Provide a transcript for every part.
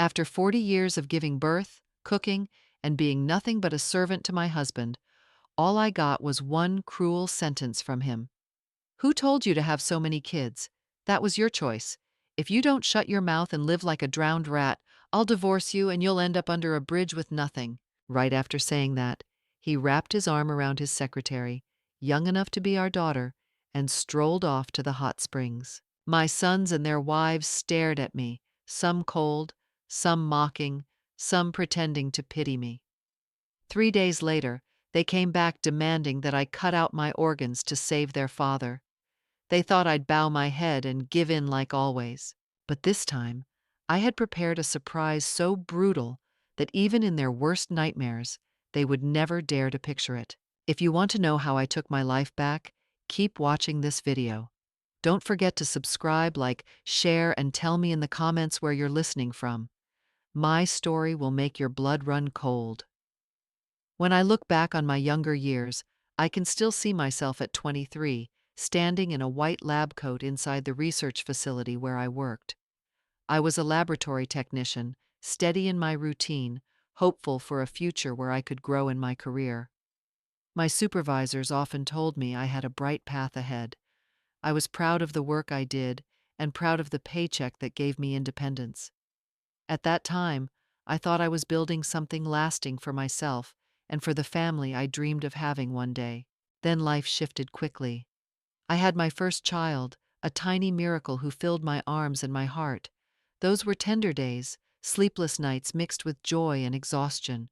After 40 years of giving birth, cooking, and being nothing but a servant to my husband, all I got was one cruel sentence from him. "Who told you to have so many kids? That was your choice. If you don't shut your mouth and live like a drowned rat, I'll divorce you and you'll end up under a bridge with nothing." Right after saying that, he wrapped his arm around his secretary, young enough to be our daughter, and strolled off to the hot springs. My sons and their wives stared at me, some cold, some mocking, some pretending to pity me. 3 days later, they came back demanding that I cut out my organs to save their father. They thought I'd bow my head and give in like always. But this time, I had prepared a surprise so brutal that even in their worst nightmares, they would never dare to picture it. If you want to know how I took my life back, keep watching this video. Don't forget to subscribe, like, share, and tell me in the comments where you're listening from. My story will make your blood run cold. When I look back on my younger years, I can still see myself at 23, standing in a white lab coat inside the research facility where I worked. I was a laboratory technician, steady in my routine, hopeful for a future where I could grow in my career. My supervisors often told me I had a bright path ahead. I was proud of the work I did and proud of the paycheck that gave me independence. At that time, I thought I was building something lasting for myself and for the family I dreamed of having one day. Then life shifted quickly. I had my first child, a tiny miracle who filled my arms and my heart. Those were tender days, sleepless nights mixed with joy and exhaustion.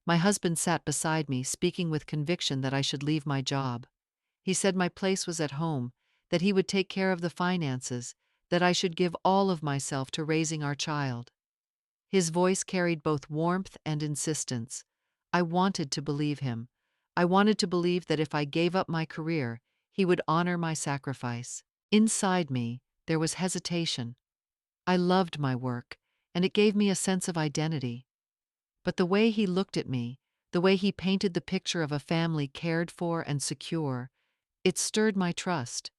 My husband sat beside me, speaking with conviction that I should leave my job. He said my place was at home, that he would take care of the finances, that I should give all of myself to raising our child. His voice carried both warmth and insistence. I wanted to believe him. I wanted to believe that if I gave up my career, he would honor my sacrifice. Inside me, there was hesitation. I loved my work, and it gave me a sense of identity. But the way he looked at me, the way he painted the picture of a family cared for and secure, it stirred my trust.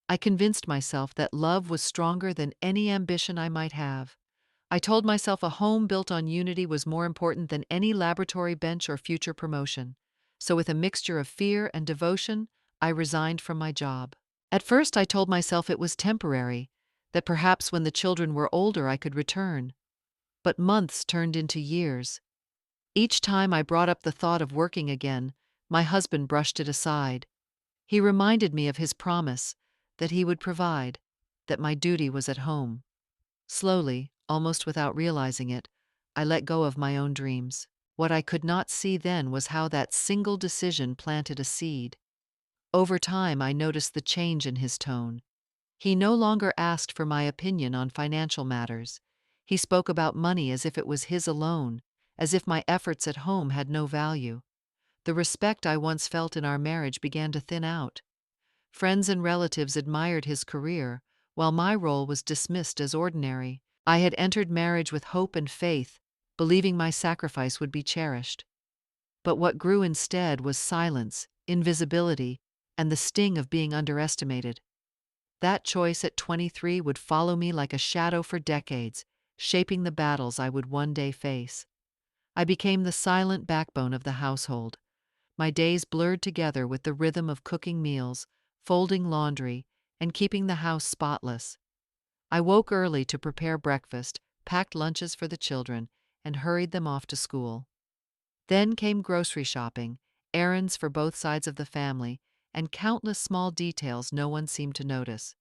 I convinced myself that love was stronger than any ambition I might have. I told myself a home built on unity was more important than any laboratory bench or future promotion. So with a mixture of fear and devotion, I resigned from my job. At first I told myself it was temporary, that perhaps when the children were older I could return. But months turned into years. Each time I brought up the thought of working again, my husband brushed it aside. He reminded me of his promise, that he would provide, that my duty was at home. Slowly, almost without realizing it, I let go of my own dreams. What I could not see then was how that single decision planted a seed. Over time, I noticed the change in his tone. He no longer asked for my opinion on financial matters. He spoke about money as if it was his alone, as if my efforts at home had no value. The respect I once felt in our marriage began to thin out. Friends and relatives admired his career, while my role was dismissed as ordinary. I had entered marriage with hope and faith, believing my sacrifice would be cherished. But what grew instead was silence, invisibility, and the sting of being underestimated. That choice at 23 would follow me like a shadow for decades, shaping the battles I would one day face. I became the silent backbone of the household. My days blurred together with the rhythm of cooking meals, folding laundry, and keeping the house spotless. I woke early to prepare breakfast, packed lunches for the children, and hurried them off to school. Then came grocery shopping, errands for both sides of the family, and countless small details no one seemed to notice.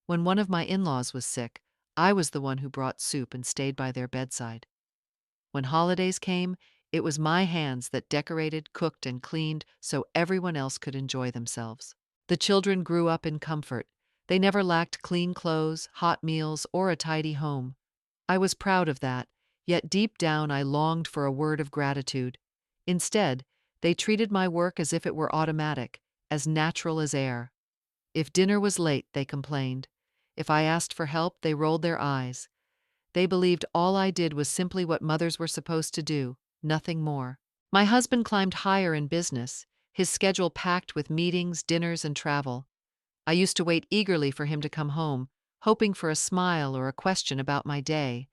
When one of my in-laws was sick, I was the one who brought soup and stayed by their bedside. When holidays came, it was my hands that decorated, cooked, and cleaned so everyone else could enjoy themselves. The children grew up in comfort. They never lacked clean clothes, hot meals, or a tidy home. I was proud of that, yet deep down I longed for a word of gratitude. Instead, they treated my work as if it were automatic, as natural as air. If dinner was late, they complained. If I asked for help, they rolled their eyes. They believed all I did was simply what mothers were supposed to do, nothing more. My husband climbed higher in business, his schedule packed with meetings, dinners, and travel. I used to wait eagerly for him to come home, hoping for a smile or a question about my day.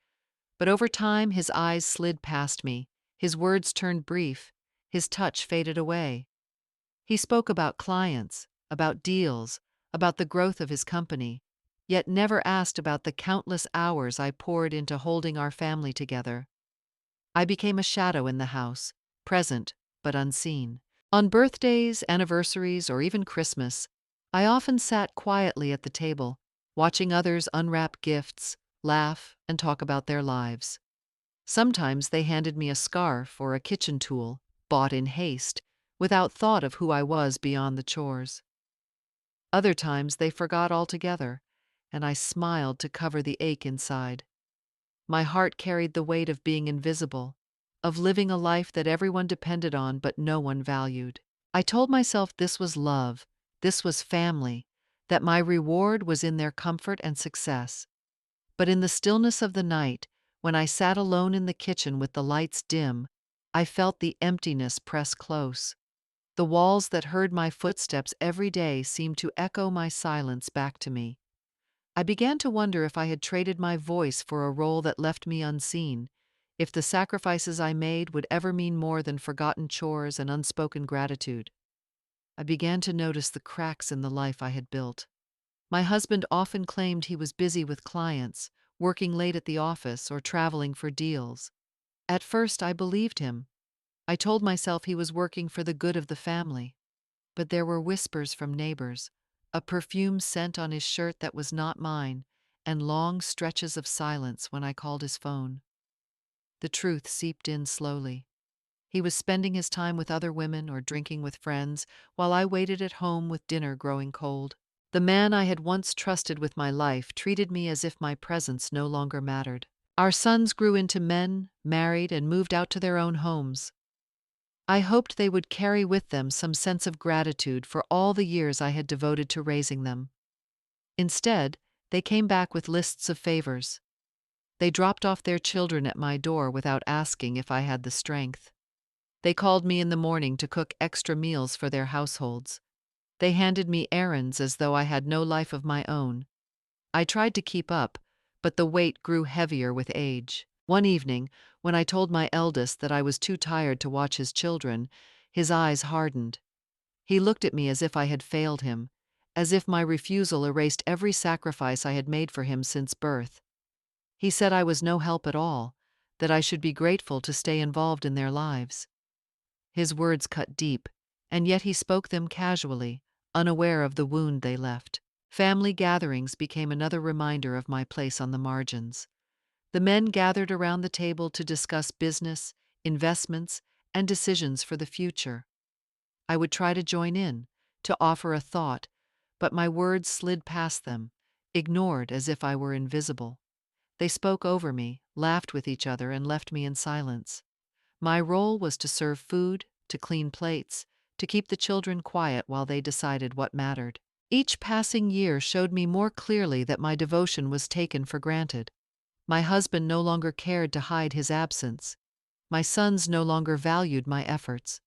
But over time, his eyes slid past me, his words turned brief, his touch faded away. He spoke about clients, about deals, about the growth of his company, yet never asked about the countless hours I poured into holding our family together. I became a shadow in the house, present but unseen. On birthdays, anniversaries, or even Christmas, I often sat quietly at the table, watching others unwrap gifts, laugh, and talk about their lives. Sometimes they handed me a scarf or a kitchen tool, bought in haste, without thought of who I was beyond the chores. Other times they forgot altogether, and I smiled to cover the ache inside. My heart carried the weight of being invisible, of living a life that everyone depended on but no one valued. I told myself this was love, this was family, that my reward was in their comfort and success. But in the stillness of the night, when I sat alone in the kitchen with the lights dim, I felt the emptiness press close. The walls that heard my footsteps every day seemed to echo my silence back to me. I began to wonder if I had traded my voice for a role that left me unseen, if the sacrifices I made would ever mean more than forgotten chores and unspoken gratitude. I began to notice the cracks in the life I had built. My husband often claimed he was busy with clients, working late at the office, or traveling for deals. At first, I believed him. I told myself he was working for the good of the family. But there were whispers from neighbors, a perfume scent on his shirt that was not mine, and long stretches of silence when I called his phone. The truth seeped in slowly. He was spending his time with other women or drinking with friends, while I waited at home with dinner growing cold. The man I had once trusted with my life treated me as if my presence no longer mattered. Our sons grew into men, married, and moved out to their own homes. I hoped they would carry with them some sense of gratitude for all the years I had devoted to raising them. Instead, they came back with lists of favors. They dropped off their children at my door without asking if I had the strength. They called me in the morning to cook extra meals for their households. They handed me errands as though I had no life of my own. I tried to keep up, but the weight grew heavier with age. One evening, when I told my eldest that I was too tired to watch his children, his eyes hardened. He looked at me as if I had failed him, as if my refusal erased every sacrifice I had made for him since birth. He said I was no help at all, that I should be grateful to stay involved in their lives. His words cut deep, and yet he spoke them casually, unaware of the wound they left. Family gatherings became another reminder of my place on the margins. The men gathered around the table to discuss business, investments, and decisions for the future. I would try to join in, to offer a thought, but my words slid past them, ignored as if I were invisible. They spoke over me, laughed with each other, and left me in silence. My role was to serve food, to clean plates, to keep the children quiet while they decided what mattered. Each passing year showed me more clearly that my devotion was taken for granted. My husband no longer cared to hide his absence. My sons no longer valued my efforts.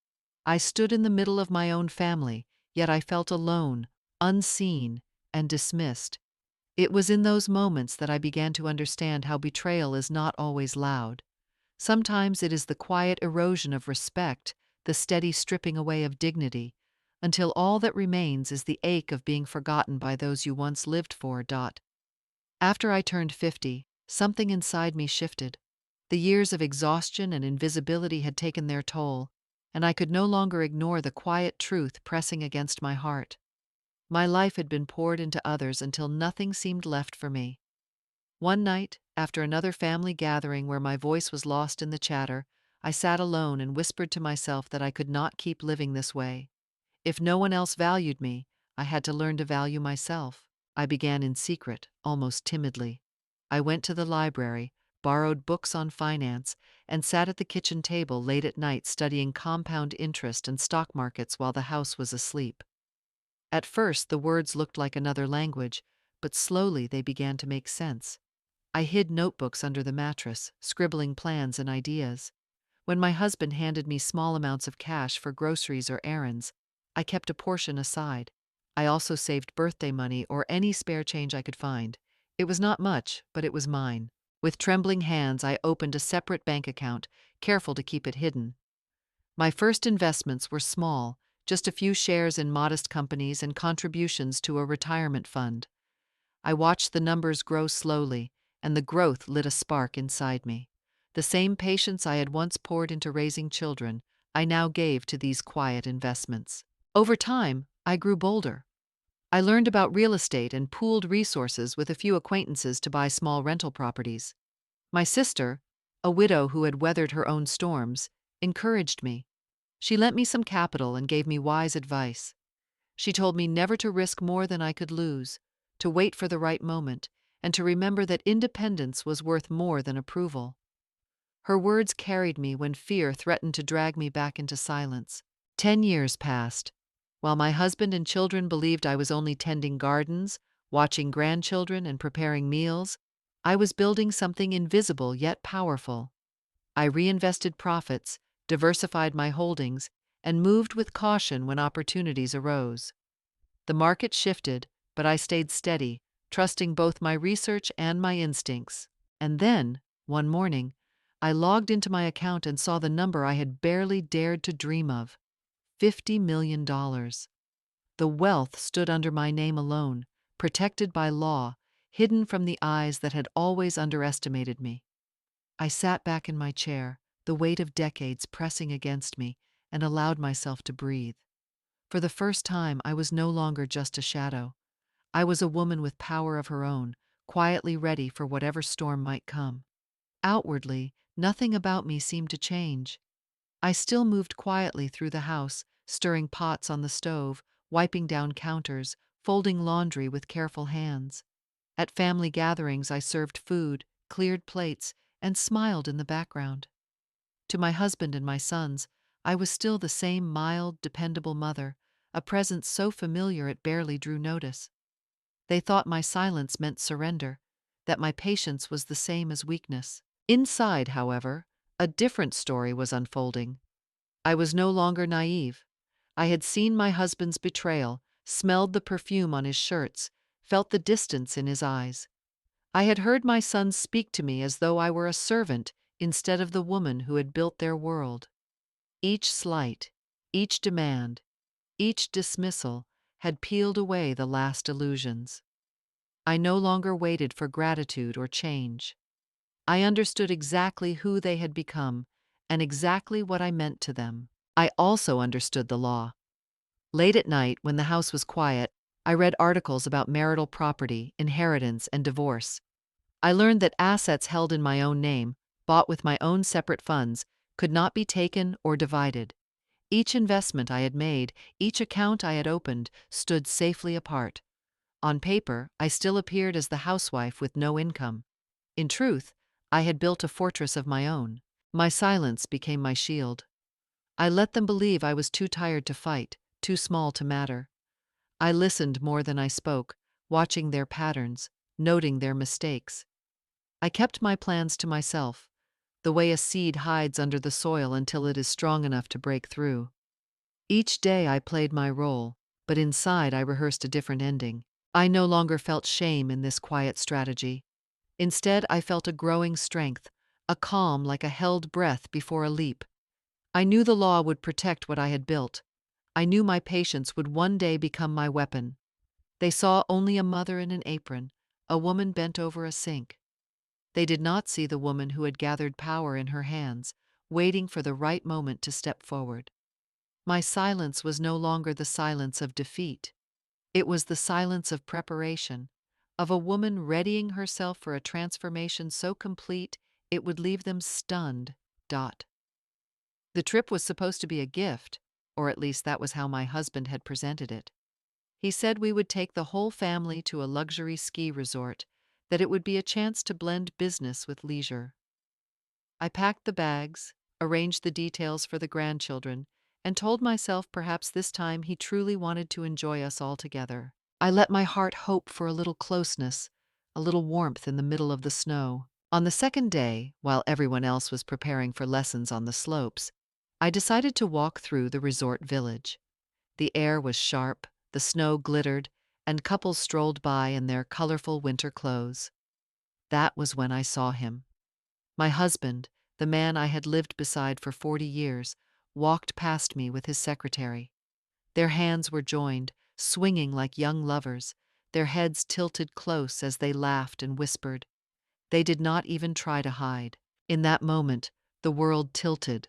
I stood in the middle of my own family, yet I felt alone, unseen, and dismissed. It was in those moments that I began to understand how betrayal is not always loud. Sometimes it is the quiet erosion of respect, the steady stripping away of dignity, until all that remains is the ache of being forgotten by those you once lived for. After I turned 50, something inside me shifted. The years of exhaustion and invisibility had taken their toll, and I could no longer ignore the quiet truth pressing against my heart. My life had been poured into others until nothing seemed left for me. One night, after another family gathering where my voice was lost in the chatter, I sat alone and whispered to myself that I could not keep living this way. If no one else valued me, I had to learn to value myself. I began in secret, almost timidly. I went to the library, borrowed books on finance, and sat at the kitchen table late at night studying compound interest and stock markets while the house was asleep. At first, the words looked like another language, but slowly they began to make sense. I hid notebooks under the mattress, scribbling plans and ideas. When my husband handed me small amounts of cash for groceries or errands, I kept a portion aside. I also saved birthday money or any spare change I could find. It was not much, but it was mine. With trembling hands, I opened a separate bank account, careful to keep it hidden. My first investments were small, just a few shares in modest companies and contributions to a retirement fund. I watched the numbers grow slowly, and the growth lit a spark inside me. The same patience I had once poured into raising children, I now gave to these quiet investments. Over time, I grew bolder. I learned about real estate and pooled resources with a few acquaintances to buy small rental properties. My sister, a widow who had weathered her own storms, encouraged me. She lent me some capital and gave me wise advice. She told me never to risk more than I could lose, to wait for the right moment, and to remember that independence was worth more than approval. Her words carried me when fear threatened to drag me back into silence. 10 years passed. While my husband and children believed I was only tending gardens, watching grandchildren, and preparing meals, I was building something invisible yet powerful. I reinvested profits, diversified my holdings, and moved with caution when opportunities arose. The market shifted, but I stayed steady, trusting both my research and my instincts. And then, one morning, I logged into my account and saw the number I had barely dared to dream of: $50 million. The wealth stood under my name alone, protected by law, hidden from the eyes that had always underestimated me. I sat back in my chair, the weight of decades pressing against me, and allowed myself to breathe. For the first time, I was no longer just a shadow. I was a woman with power of her own, quietly ready for whatever storm might come. Outwardly, nothing about me seemed to change. I still moved quietly through the house, stirring pots on the stove, wiping down counters, folding laundry with careful hands. At family gatherings, I served food, cleared plates, and smiled in the background. To my husband and my sons, I was still the same mild, dependable mother, a presence so familiar it barely drew notice. They thought my silence meant surrender, that my patience was the same as weakness. Inside, however, a different story was unfolding. I was no longer naive. I had seen my husband's betrayal, smelled the perfume on his shirts, felt the distance in his eyes. I had heard my sons speak to me as though I were a servant instead of the woman who had built their world. Each slight, each demand, each dismissal had peeled away the last illusions. I no longer waited for gratitude or change. I understood exactly who they had become and exactly what I meant to them. I also understood the law. Late at night, when the house was quiet, I read articles about marital property, inheritance, and divorce. I learned that assets held in my own name, bought with my own separate funds, could not be taken or divided. Each investment I had made, each account I had opened, stood safely apart. On paper, I still appeared as the housewife with no income. In truth, I had built a fortress of my own. My silence became my shield. I let them believe I was too tired to fight, too small to matter. I listened more than I spoke, watching their patterns, noting their mistakes. I kept my plans to myself, the way a seed hides under the soil until it is strong enough to break through. Each day I played my role, but inside I rehearsed a different ending. I no longer felt shame in this quiet strategy. Instead, I felt a growing strength, a calm like a held breath before a leap. I knew the law would protect what I had built. I knew my patience would one day become my weapon. They saw only a mother in an apron, a woman bent over a sink. They did not see the woman who had gathered power in her hands, waiting for the right moment to step forward. My silence was no longer the silence of defeat. It was the silence of preparation, of a woman readying herself for a transformation so complete it would leave them stunned. The trip was supposed to be a gift, or at least that was how my husband had presented it. He said we would take the whole family to a luxury ski resort, that it would be a chance to blend business with leisure. I packed the bags, arranged the details for the grandchildren, and told myself perhaps this time he truly wanted to enjoy us all together. I let my heart hope for a little closeness, a little warmth in the middle of the snow. On the second day, while everyone else was preparing for lessons on the slopes, I decided to walk through the resort village. The air was sharp, the snow glittered, and couples strolled by in their colorful winter clothes. That was when I saw him. My husband, the man I had lived beside for 40 years, walked past me with his secretary. Their hands were joined, swinging like young lovers, their heads tilted close as they laughed and whispered. They did not even try to hide. In that moment, the world tilted.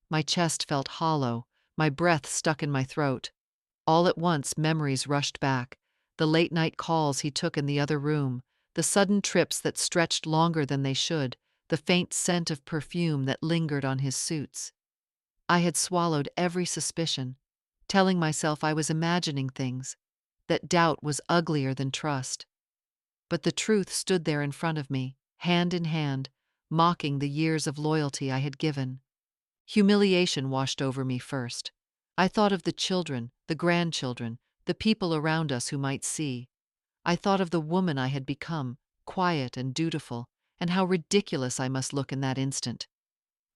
My chest felt hollow, my breath stuck in my throat. All at once, memories rushed back. The late night calls he took in the other room, the sudden trips that stretched longer than they should, the faint scent of perfume that lingered on his suits. I had swallowed every suspicion, telling myself I was imagining things, that doubt was uglier than trust. But the truth stood there in front of me, hand in hand, mocking the years of loyalty I had given. Humiliation washed over me first. I thought of the children, the grandchildren, the people around us who might see. I thought of the woman I had become, quiet and dutiful, and how ridiculous I must look in that instant.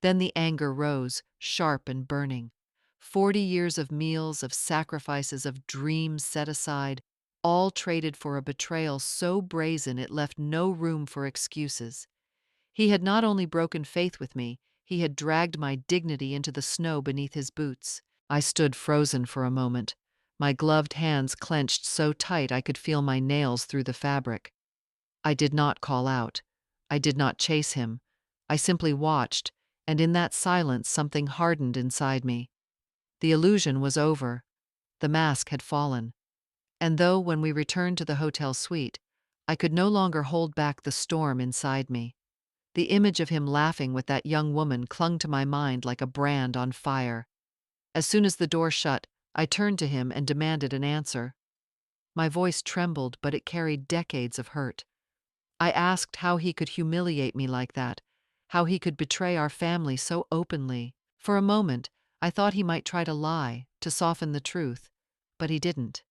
Then the anger rose, sharp and burning. 40 years of meals, of sacrifices, of dreams set aside, all traded for a betrayal so brazen it left no room for excuses. He had not only broken faith with me, he had dragged my dignity into the snow beneath his boots. I stood frozen for a moment, my gloved hands clenched so tight I could feel my nails through the fabric. I did not call out. I did not chase him. I simply watched, and in that silence something hardened inside me. The illusion was over. The mask had fallen. And though, when we returned to the hotel suite, I could no longer hold back the storm inside me, the image of him laughing with that young woman clung to my mind like a brand on fire. As soon as the door shut, I turned to him and demanded an answer. My voice trembled, but it carried decades of hurt. I asked how he could humiliate me like that, how he could betray our family so openly. For a moment, I thought he might try to lie, to soften the truth, but he didn't.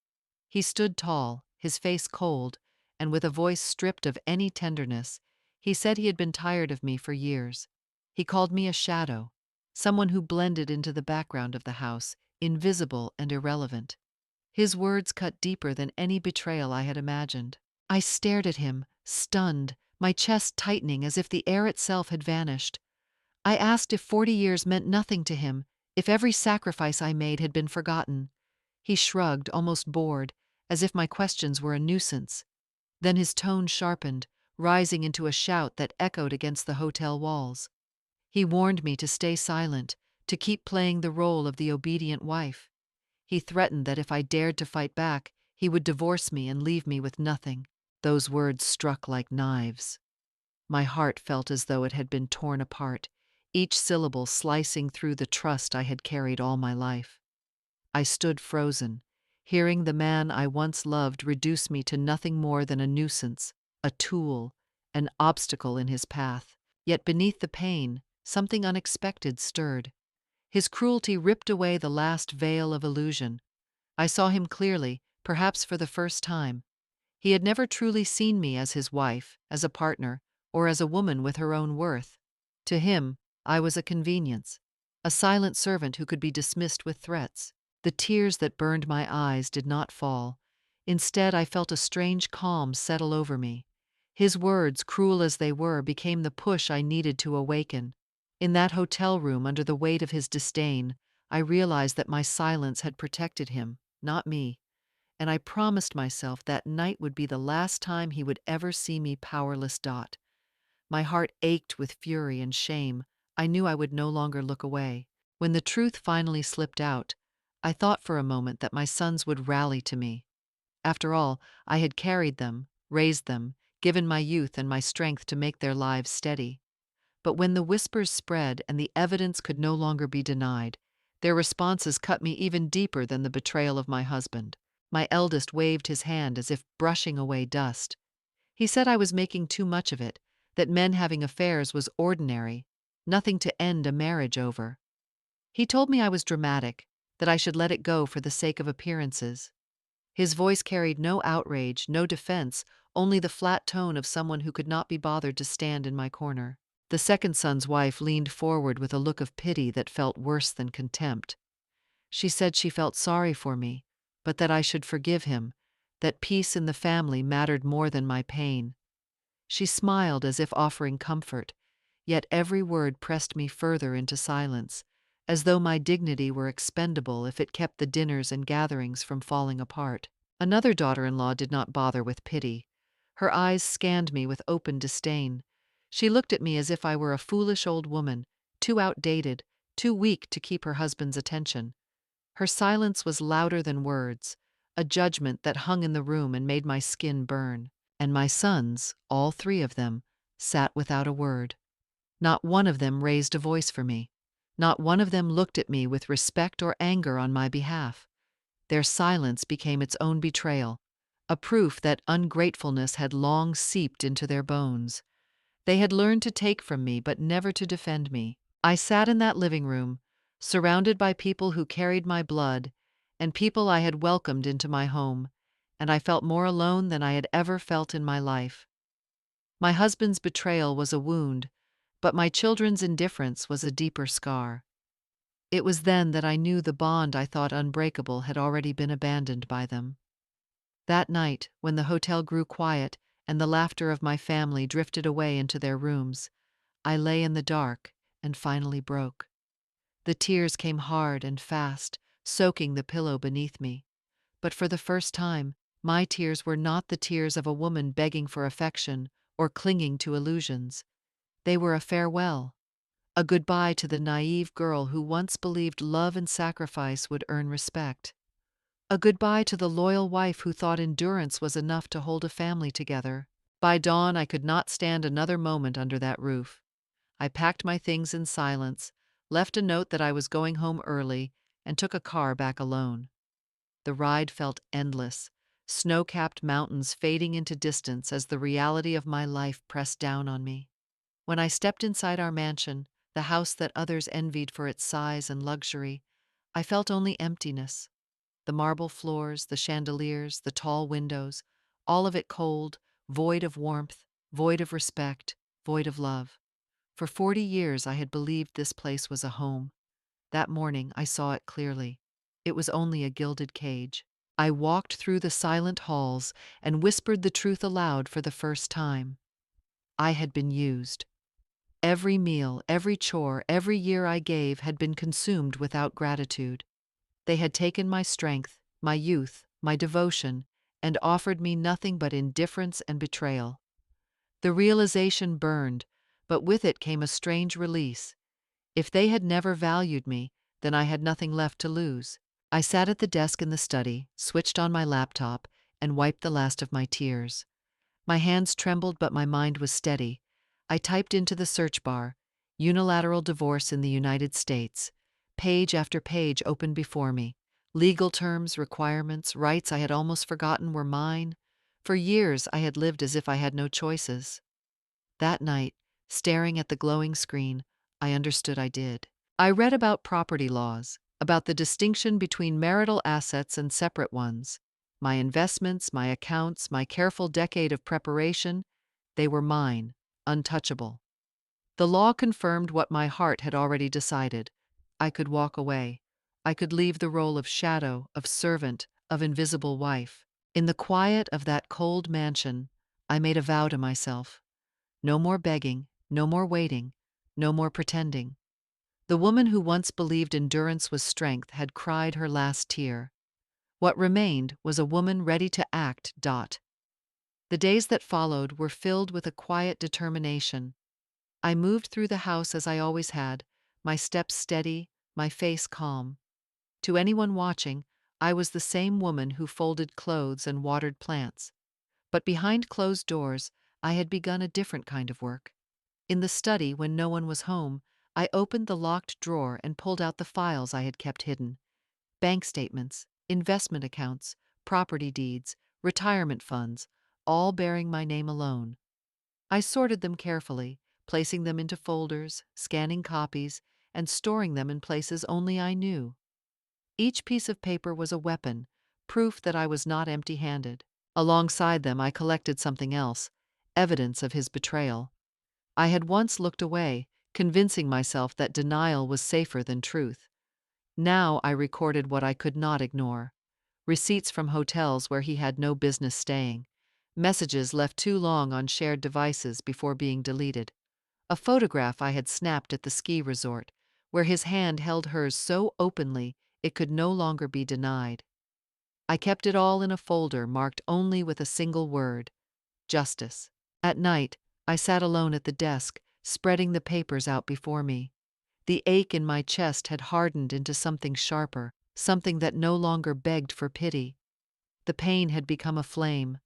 He stood tall, his face cold, and with a voice stripped of any tenderness, he said he had been tired of me for years. He called me a shadow, someone who blended into the background of the house, invisible and irrelevant. His words cut deeper than any betrayal I had imagined. I stared at him, stunned, my chest tightening as if the air itself had vanished. I asked if 40 years meant nothing to him, if every sacrifice I made had been forgotten. He shrugged, almost bored, as if my questions were a nuisance. Then his tone sharpened, rising into a shout that echoed against the hotel walls. He warned me to stay silent, to keep playing the role of the obedient wife. He threatened that if I dared to fight back, he would divorce me and leave me with nothing. Those words struck like knives. My heart felt as though it had been torn apart, each syllable slicing through the trust I had carried all my life. I stood frozen, hearing the man I once loved reduce me to nothing more than a nuisance, a tool, an obstacle in his path. Yet beneath the pain, something unexpected stirred. His cruelty ripped away the last veil of illusion. I saw him clearly, perhaps for the first time. He had never truly seen me as his wife, as a partner, or as a woman with her own worth. To him, I was a convenience, a silent servant who could be dismissed with threats. The tears that burned my eyes did not fall. Instead, I felt a strange calm settle over me. His words, cruel as they were, became the push I needed to awaken. In that hotel room, under the weight of his disdain, I realized that my silence had protected him, not me, and I promised myself that night would be the last time he would ever see me powerless. My heart ached with fury and shame. I knew I would no longer look away. When the truth finally slipped out, I thought for a moment that my sons would rally to me. After all, I had carried them, raised them, given my youth and my strength to make their lives steady. But when the whispers spread and the evidence could no longer be denied, their responses cut me even deeper than the betrayal of my husband. My eldest waved his hand as if brushing away dust. He said I was making too much of it, that men having affairs was ordinary, nothing to end a marriage over. He told me I was dramatic, that I should let it go for the sake of appearances. His voice carried no outrage, no defense, only the flat tone of someone who could not be bothered to stand in my corner. The second son's wife leaned forward with a look of pity that felt worse than contempt. She said she felt sorry for me, but that I should forgive him, that peace in the family mattered more than my pain. She smiled as if offering comfort, yet every word pressed me further into silence, as though my dignity were expendable if it kept the dinners and gatherings from falling apart. Another daughter-in-law did not bother with pity. Her eyes scanned me with open disdain. She looked at me as if I were a foolish old woman, too outdated, too weak to keep her husband's attention. Her silence was louder than words, a judgment that hung in the room and made my skin burn. And my sons, all three of them, sat without a word. Not one of them raised a voice for me. Not one of them looked at me with respect or anger on my behalf. Their silence became its own betrayal, a proof that ungratefulness had long seeped into their bones. They had learned to take from me but never to defend me. I sat in that living room, surrounded by people who carried my blood and people I had welcomed into my home, and I felt more alone than I had ever felt in my life. My husband's betrayal was a wound, but my children's indifference was a deeper scar. It was then that I knew the bond I thought unbreakable had already been abandoned by them. That night, when the hotel grew quiet and the laughter of my family drifted away into their rooms, I lay in the dark and finally broke. The tears came hard and fast, soaking the pillow beneath me. But for the first time, my tears were not the tears of a woman begging for affection or clinging to illusions. They were a farewell, a goodbye to the naive girl who once believed love and sacrifice would earn respect. A goodbye to the loyal wife who thought endurance was enough to hold a family together. By dawn, I could not stand another moment under that roof. I packed my things in silence, left a note that I was going home early, and took a car back alone. The ride felt endless, snow-capped mountains fading into distance as the reality of my life pressed down on me. When I stepped inside our mansion, the house that others envied for its size and luxury, I felt only emptiness. The marble floors, the chandeliers, the tall windows, all of it cold, void of warmth, void of respect, void of love. For 40 years I had believed this place was a home. That morning I saw it clearly. It was only a gilded cage. I walked through the silent halls and whispered the truth aloud for the first time. I had been used. Every meal, every chore, every year I gave had been consumed without gratitude. They had taken my strength, my youth, my devotion, and offered me nothing but indifference and betrayal. The realization burned, but with it came a strange release. If they had never valued me, then I had nothing left to lose. I sat at the desk in the study, switched on my laptop, and wiped the last of my tears. My hands trembled, but my mind was steady. I typed into the search bar, "Unilateral divorce in the United States." Page after page opened before me. Legal terms, requirements, rights I had almost forgotten were mine. For years I had lived as if I had no choices. That night, staring at the glowing screen, I understood I did. I read about property laws, about the distinction between marital assets and separate ones. My investments, my accounts, my careful decade of preparation, they were mine, untouchable. The law confirmed what my heart had already decided. I could walk away. I could leave the role of shadow, of servant, of invisible wife. In the quiet of that cold mansion, I made a vow to myself. No more begging, no more waiting, no more pretending. The woman who once believed endurance was strength had cried her last tear. What remained was a woman ready to act. The days that followed were filled with a quiet determination. I moved through the house as I always had, my steps steady, my face calm. To anyone watching, I was the same woman who folded clothes and watered plants. But behind closed doors, I had begun a different kind of work. In the study, when no one was home, I opened the locked drawer and pulled out the files I had kept hidden. Bank statements, investment accounts, property deeds, retirement funds, all bearing my name alone. I sorted them carefully, placing them into folders, scanning copies, and storing them in places only I knew. Each piece of paper was a weapon, proof that I was not empty-handed. Alongside them I collected something else, evidence of his betrayal. I had once looked away, convincing myself that denial was safer than truth. Now I recorded what I could not ignore. Receipts from hotels where he had no business staying. messages left too long on shared devices before being deleted, a photograph I had snapped at the ski resort, where his hand held hers so openly it could no longer be denied. I kept it all in a folder marked only with a single word: justice. At night, I sat alone at the desk, spreading the papers out before me. The ache in my chest had hardened into something sharper, something that no longer begged for pity. The pain had become a flame.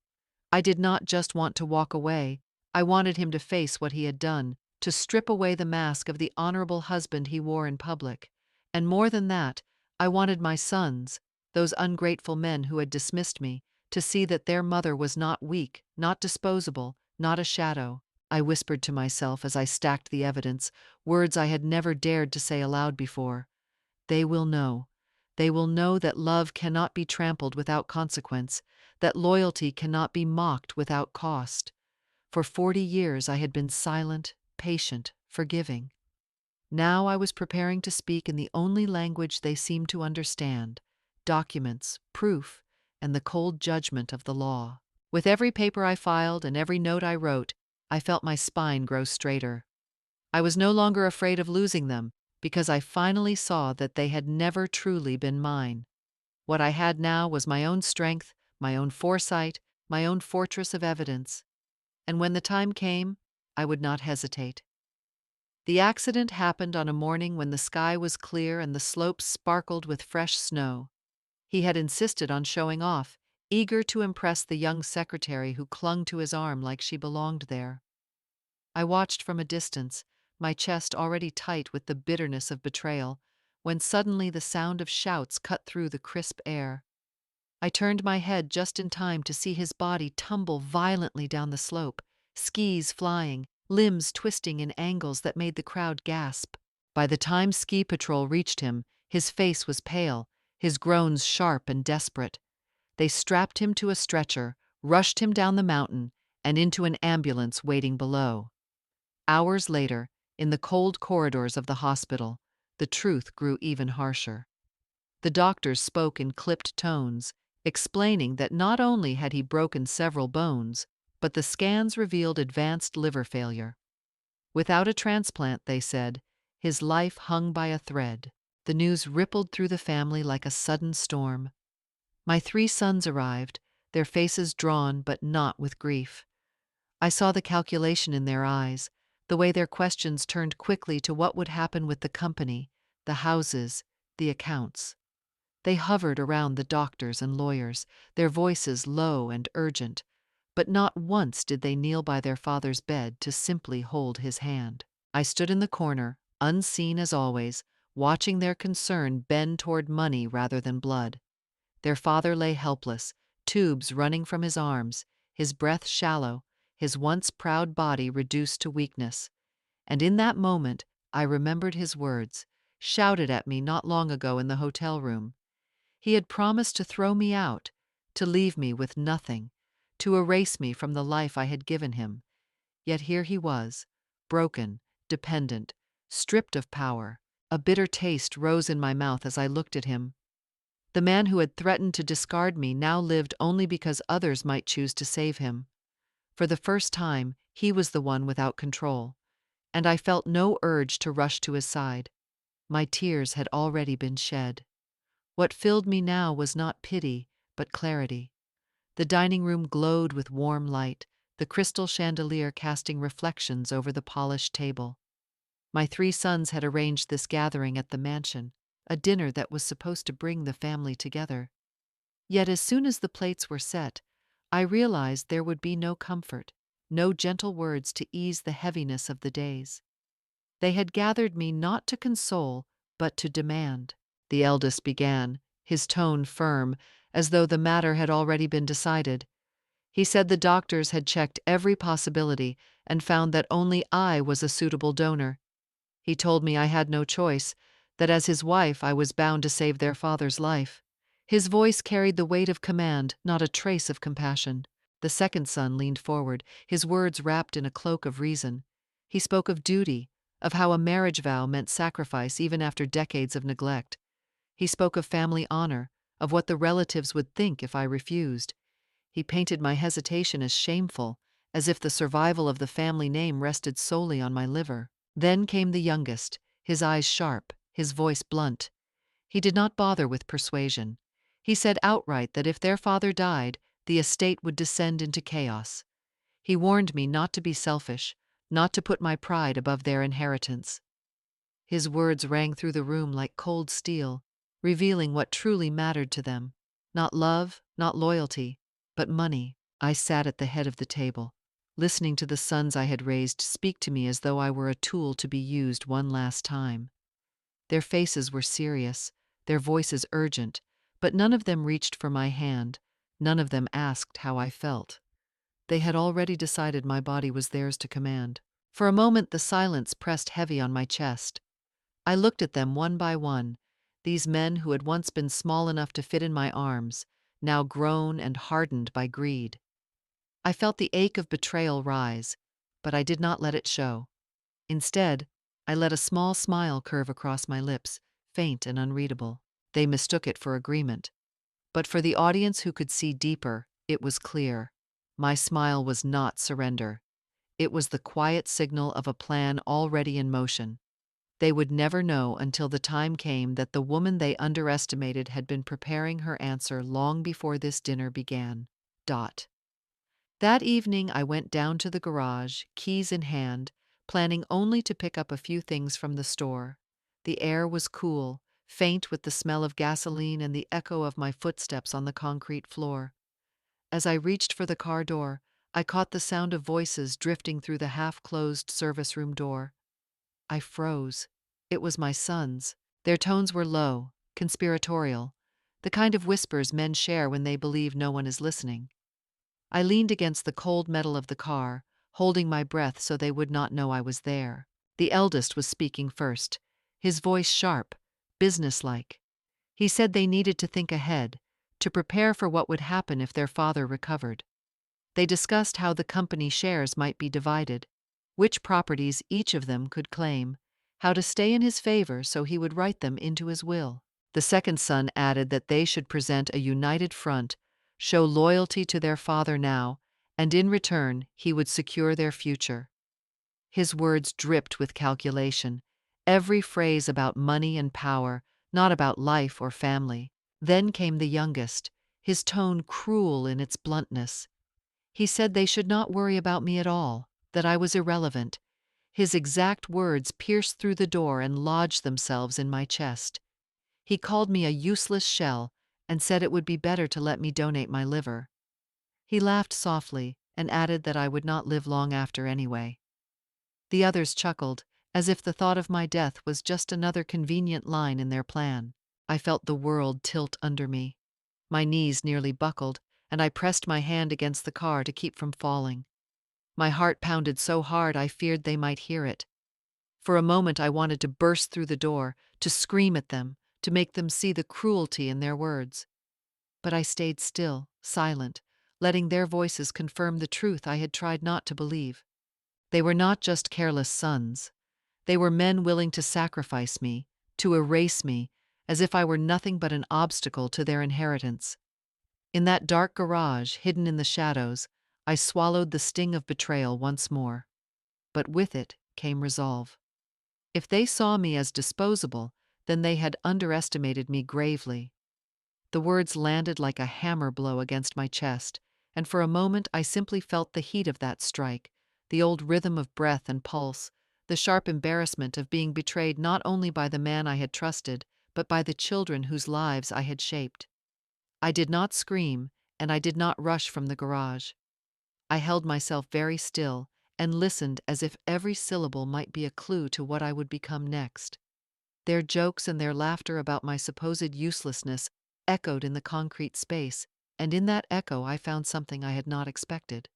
I did not just want to walk away, I wanted him to face what he had done, to strip away the mask of the honorable husband he wore in public. And more than that, I wanted my sons, those ungrateful men who had dismissed me, to see that their mother was not weak, not disposable, not a shadow. I whispered to myself as I stacked the evidence, words I had never dared to say aloud before. They will know. They will know that love cannot be trampled without consequence, that loyalty cannot be mocked without cost. For 40 years I had been silent, patient, forgiving. Now I was preparing to speak in the only language they seemed to understand: documents, proof, and the cold judgment of the law. With every paper I filed and every note I wrote, I felt my spine grow straighter. I was no longer afraid of losing them, because I finally saw that they had never truly been mine. What I had now was my own strength, my own foresight, my own fortress of evidence. And when the time came, I would not hesitate. The accident happened on a morning when the sky was clear and the slopes sparkled with fresh snow. He had insisted on showing off, eager to impress the young secretary who clung to his arm like she belonged there. I watched from a distance, my chest already tight with the bitterness of betrayal, when suddenly the sound of shouts cut through the crisp air. I turned my head just in time to see his body tumble violently down the slope, skis flying, limbs twisting in angles that made the crowd gasp. By the time ski patrol reached him, his face was pale, his groans sharp and desperate. They strapped him to a stretcher, rushed him down the mountain, and into an ambulance waiting below. Hours later, in the cold corridors of the hospital, the truth grew even harsher. The doctors spoke in clipped tones, explaining that not only had he broken several bones, but the scans revealed advanced liver failure. Without a transplant, they said, his life hung by a thread. The news rippled through the family like a sudden storm. My 3 sons arrived, their faces drawn but not with grief. I saw the calculation in their eyes, the way their questions turned quickly to what would happen with the company, the houses, the accounts. They hovered around the doctors and lawyers, their voices low and urgent, but not once did they kneel by their father's bed to simply hold his hand. I stood in the corner, unseen as always, watching their concern bend toward money rather than blood. Their father lay helpless, tubes running from his arms, his breath shallow, his once proud body reduced to weakness. And in that moment, I remembered his words, shouted at me not long ago in the hotel room. He had promised to throw me out, to leave me with nothing, to erase me from the life I had given him. Yet here he was, broken, dependent, stripped of power. A bitter taste rose in my mouth as I looked at him. The man who had threatened to discard me now lived only because others might choose to save him. For the first time, he was the one without control, and I felt no urge to rush to his side. My tears had already been shed. What filled me now was not pity, but clarity. The dining room glowed with warm light, the crystal chandelier casting reflections over the polished table. My 3 sons had arranged this gathering at the mansion, a dinner that was supposed to bring the family together. Yet as soon as the plates were set, I realized there would be no comfort, no gentle words to ease the heaviness of the days. They had gathered me not to console, but to demand. The eldest began, his tone firm, as though the matter had already been decided. He said the doctors had checked every possibility and found that only I was a suitable donor. He told me I had no choice, that as his wife I was bound to save their father's life. His voice carried the weight of command, not a trace of compassion. The second son leaned forward, his words wrapped in a cloak of reason. He spoke of duty, of how a marriage vow meant sacrifice even after decades of neglect. He spoke of family honor, of what the relatives would think if I refused. He painted my hesitation as shameful, as if the survival of the family name rested solely on my liver. Then came the youngest, his eyes sharp, his voice blunt. He did not bother with persuasion. He said outright that if their father died, the estate would descend into chaos. He warned me not to be selfish, not to put my pride above their inheritance. His words rang through the room like cold steel, revealing what truly mattered to them. Not love, not loyalty, but money. I sat at the head of the table, listening to the sons I had raised speak to me as though I were a tool to be used one last time. Their faces were serious, their voices urgent, but none of them reached for my hand, none of them asked how I felt. They had already decided my body was theirs to command. For a moment the silence pressed heavy on my chest. I looked at them one by one, these men who had once been small enough to fit in my arms, now grown and hardened by greed. I felt the ache of betrayal rise, but I did not let it show. Instead, I let a small smile curve across my lips, faint and unreadable. They mistook it for agreement. But for the audience who could see deeper, it was clear. My smile was not surrender. It was the quiet signal of a plan already in motion. They would never know until the time came that the woman they underestimated had been preparing her answer long before this dinner began. That evening I went down to the garage, keys in hand, planning only to pick up a few things from the store. The air was cool, faint with the smell of gasoline and the echo of my footsteps on the concrete floor. As I reached for the car door, I caught the sound of voices drifting through the half-closed service room door. I froze. It was my sons. Their tones were low, conspiratorial, the kind of whispers men share when they believe no one is listening. I leaned against the cold metal of the car, holding my breath so they would not know I was there. The eldest was speaking first, his voice sharp, businesslike. He said they needed to think ahead, to prepare for what would happen if their father recovered. They discussed how the company shares might be divided, which properties each of them could claim, how to stay in his favor so he would write them into his will. The second son added that they should present a united front, show loyalty to their father now, and in return he would secure their future. His words dripped with calculation, every phrase about money and power, not about life or family. Then came the youngest, his tone cruel in its bluntness. He said they should not worry about me at all, that I was irrelevant. His exact words pierced through the door and lodged themselves in my chest. He called me a useless shell and said it would be better to let me donate my liver. He laughed softly and added that I would not live long after anyway. The others chuckled, as if the thought of my death was just another convenient line in their plan. I felt the world tilt under me. My knees nearly buckled, and I pressed my hand against the car to keep from falling. My heart pounded so hard I feared they might hear it. For a moment I wanted to burst through the door, to scream at them, to make them see the cruelty in their words. But I stayed still, silent, letting their voices confirm the truth I had tried not to believe. They were not just careless sons. They were men willing to sacrifice me, to erase me, as if I were nothing but an obstacle to their inheritance. In that dark garage, hidden in the shadows, I swallowed the sting of betrayal once more. But with it came resolve. If they saw me as disposable, then they had underestimated me gravely. The words landed like a hammer blow against my chest, and for a moment I simply felt the heat of that strike, the old rhythm of breath and pulse, the sharp embarrassment of being betrayed not only by the man I had trusted, but by the children whose lives I had shaped. I did not scream, and I did not rush from the garage. I held myself very still and listened as if every syllable might be a clue to what I would become next. Their jokes and their laughter about my supposed uselessness echoed in the concrete space, and in that echo I found something I had not expected.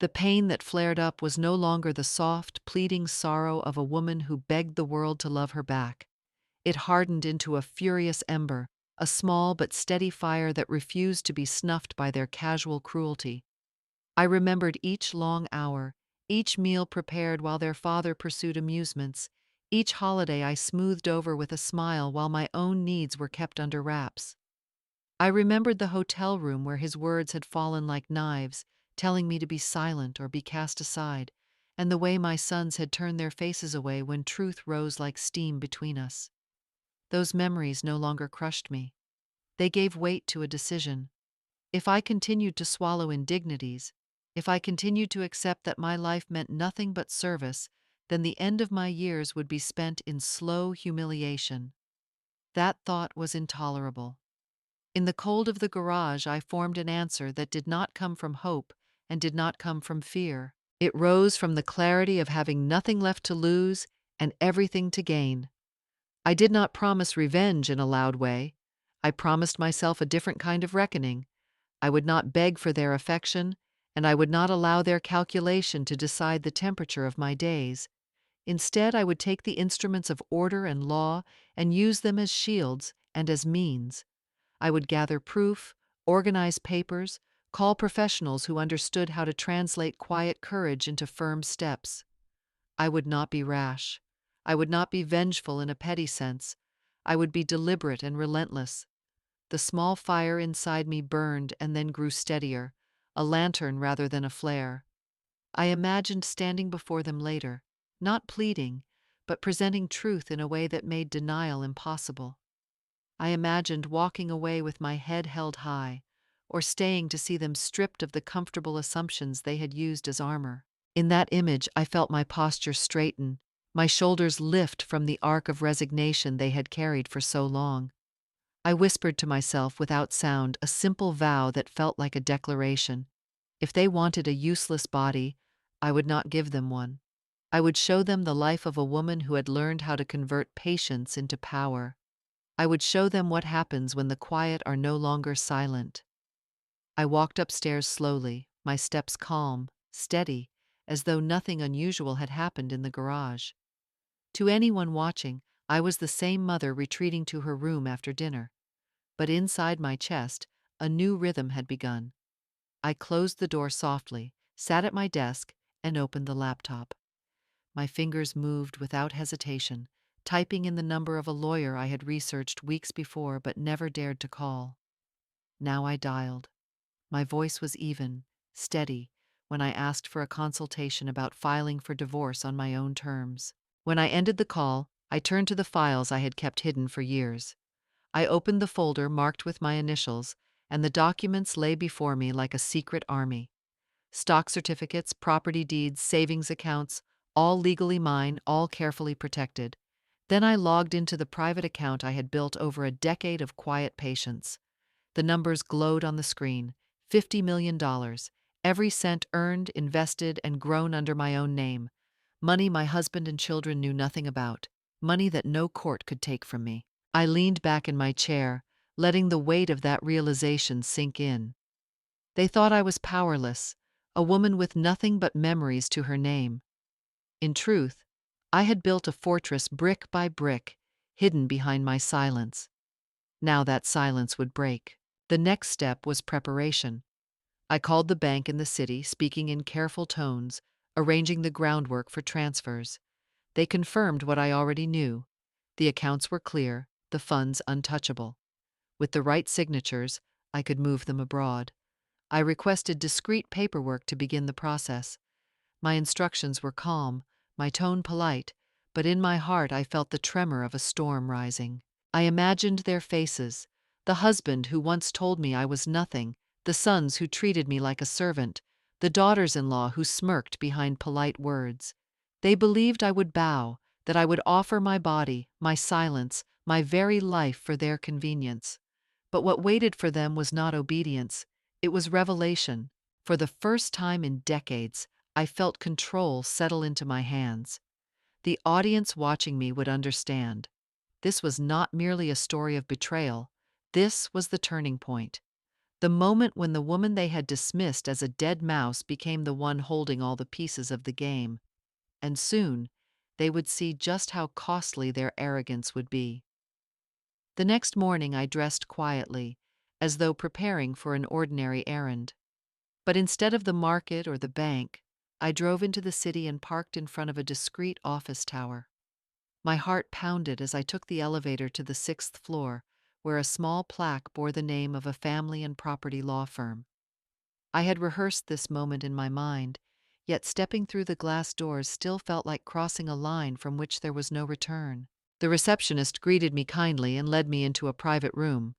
The pain that flared up was no longer the soft, pleading sorrow of a woman who begged the world to love her back. It hardened into a furious ember, a small but steady fire that refused to be snuffed by their casual cruelty. I remembered each long hour, each meal prepared while their father pursued amusements, each holiday I smoothed over with a smile while my own needs were kept under wraps. I remembered the hotel room where his words had fallen like knives, telling me to be silent or be cast aside, and the way my sons had turned their faces away when truth rose like steam between us. Those memories no longer crushed me. They gave weight to a decision. If I continued to swallow indignities, if I continued to accept that my life meant nothing but service, then the end of my years would be spent in slow humiliation. That thought was intolerable. In the cold of the garage, I formed an answer that did not come from hope and did not come from fear. It rose from the clarity of having nothing left to lose and everything to gain. I did not promise revenge in a loud way. I promised myself a different kind of reckoning. I would not beg for their affection, and I would not allow their calculation to decide the temperature of my days. Instead, I would take the instruments of order and law and use them as shields and as means. I would gather proof, organize papers, call professionals who understood how to translate quiet courage into firm steps. I would not be rash. I would not be vengeful in a petty sense. I would be deliberate and relentless. The small fire inside me burned and then grew steadier, a lantern rather than a flare. I imagined standing before them later, not pleading, but presenting truth in a way that made denial impossible. I imagined walking away with my head held high, or staying to see them stripped of the comfortable assumptions they had used as armor. In that image, I felt my posture straighten, my shoulders lift from the arc of resignation they had carried for so long. I whispered to myself without sound a simple vow that felt like a declaration. If they wanted a useless body, I would not give them one. I would show them the life of a woman who had learned how to convert patience into power. I would show them what happens when the quiet are no longer silent. I walked upstairs slowly, my steps calm, steady, as though nothing unusual had happened in the garage. To anyone watching, I was the same mother retreating to her room after dinner. But inside my chest, a new rhythm had begun. I closed the door softly, sat at my desk, and opened the laptop. My fingers moved without hesitation, typing in the number of a lawyer I had researched weeks before but never dared to call. Now I dialed. My voice was even, steady, when I asked for a consultation about filing for divorce on my own terms. When I ended the call, I turned to the files I had kept hidden for years. I opened the folder marked with my initials, and the documents lay before me like a secret army. Stock certificates, property deeds, savings accounts, all legally mine, all carefully protected. Then I logged into the private account I had built over a decade of quiet patience. The numbers glowed on the screen. $50 million. Every cent earned, invested, and grown under my own name. Money my husband and children knew nothing about. Money that no court could take from me. I leaned back in my chair, letting the weight of that realization sink in. They thought I was powerless, a woman with nothing but memories to her name. In truth, I had built a fortress brick by brick, hidden behind my silence. Now that silence would break. The next step was preparation. I called the bank in the city, speaking in careful tones, arranging the groundwork for transfers. They confirmed what I already knew. The accounts were clear, the funds untouchable. With the right signatures, I could move them abroad. I requested discreet paperwork to begin the process. My instructions were calm, my tone polite, but in my heart I felt the tremor of a storm rising. I imagined their faces, the husband who once told me I was nothing, the sons who treated me like a servant, the daughters-in-law who smirked behind polite words. They believed I would bow, that I would offer my body, my silence, my very life for their convenience. But what waited for them was not obedience, it was revelation. For the first time in decades, I felt control settle into my hands. The audience watching me would understand. This was not merely a story of betrayal. This was the turning point. The moment when the woman they had dismissed as a dead mouse became the one holding all the pieces of the game. And soon, they would see just how costly their arrogance would be. The next morning I dressed quietly, as though preparing for an ordinary errand. But instead of the market or the bank, I drove into the city and parked in front of a discreet office tower. My heart pounded as I took the elevator to the 6th floor, where a small plaque bore the name of a family and property law firm. I had rehearsed this moment in my mind, yet stepping through the glass doors still felt like crossing a line from which there was no return. The receptionist greeted me kindly and led me into a private room.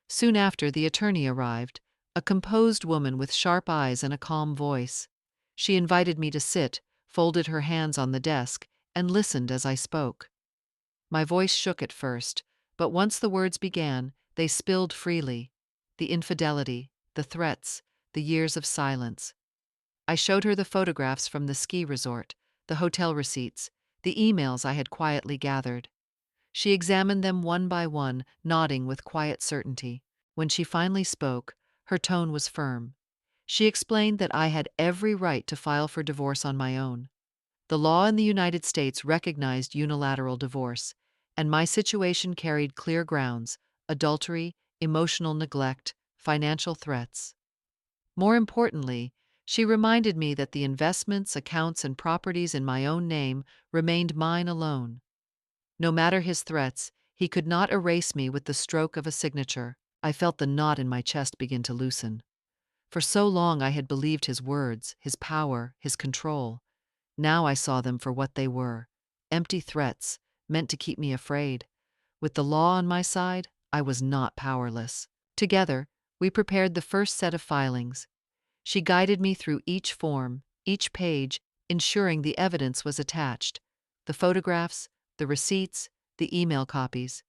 Soon after, the attorney arrived, a composed woman with sharp eyes and a calm voice. She invited me to sit, folded her hands on the desk, and listened as I spoke. My voice shook at first, but once the words began, they spilled freely. The infidelity, the threats, the years of silence. I showed her the photographs from the ski resort, the hotel receipts, the emails I had quietly gathered. She examined them one by one, nodding with quiet certainty. When she finally spoke, her tone was firm. She explained that I had every right to file for divorce on my own. The law in the United States recognized unilateral divorce, and my situation carried clear grounds: adultery, emotional neglect, financial threats. More importantly, she reminded me that the investments, accounts, and properties in my own name remained mine alone. No matter his threats, he could not erase me with the stroke of a signature. I felt the knot in my chest begin to loosen. For so long I had believed his words, his power, his control. Now I saw them for what they were: empty threats, meant to keep me afraid. With the law on my side, I was not powerless. Together, we prepared the first set of filings. She guided me through each form, each page, ensuring the evidence was attached: the photographs, the receipts, the email copies.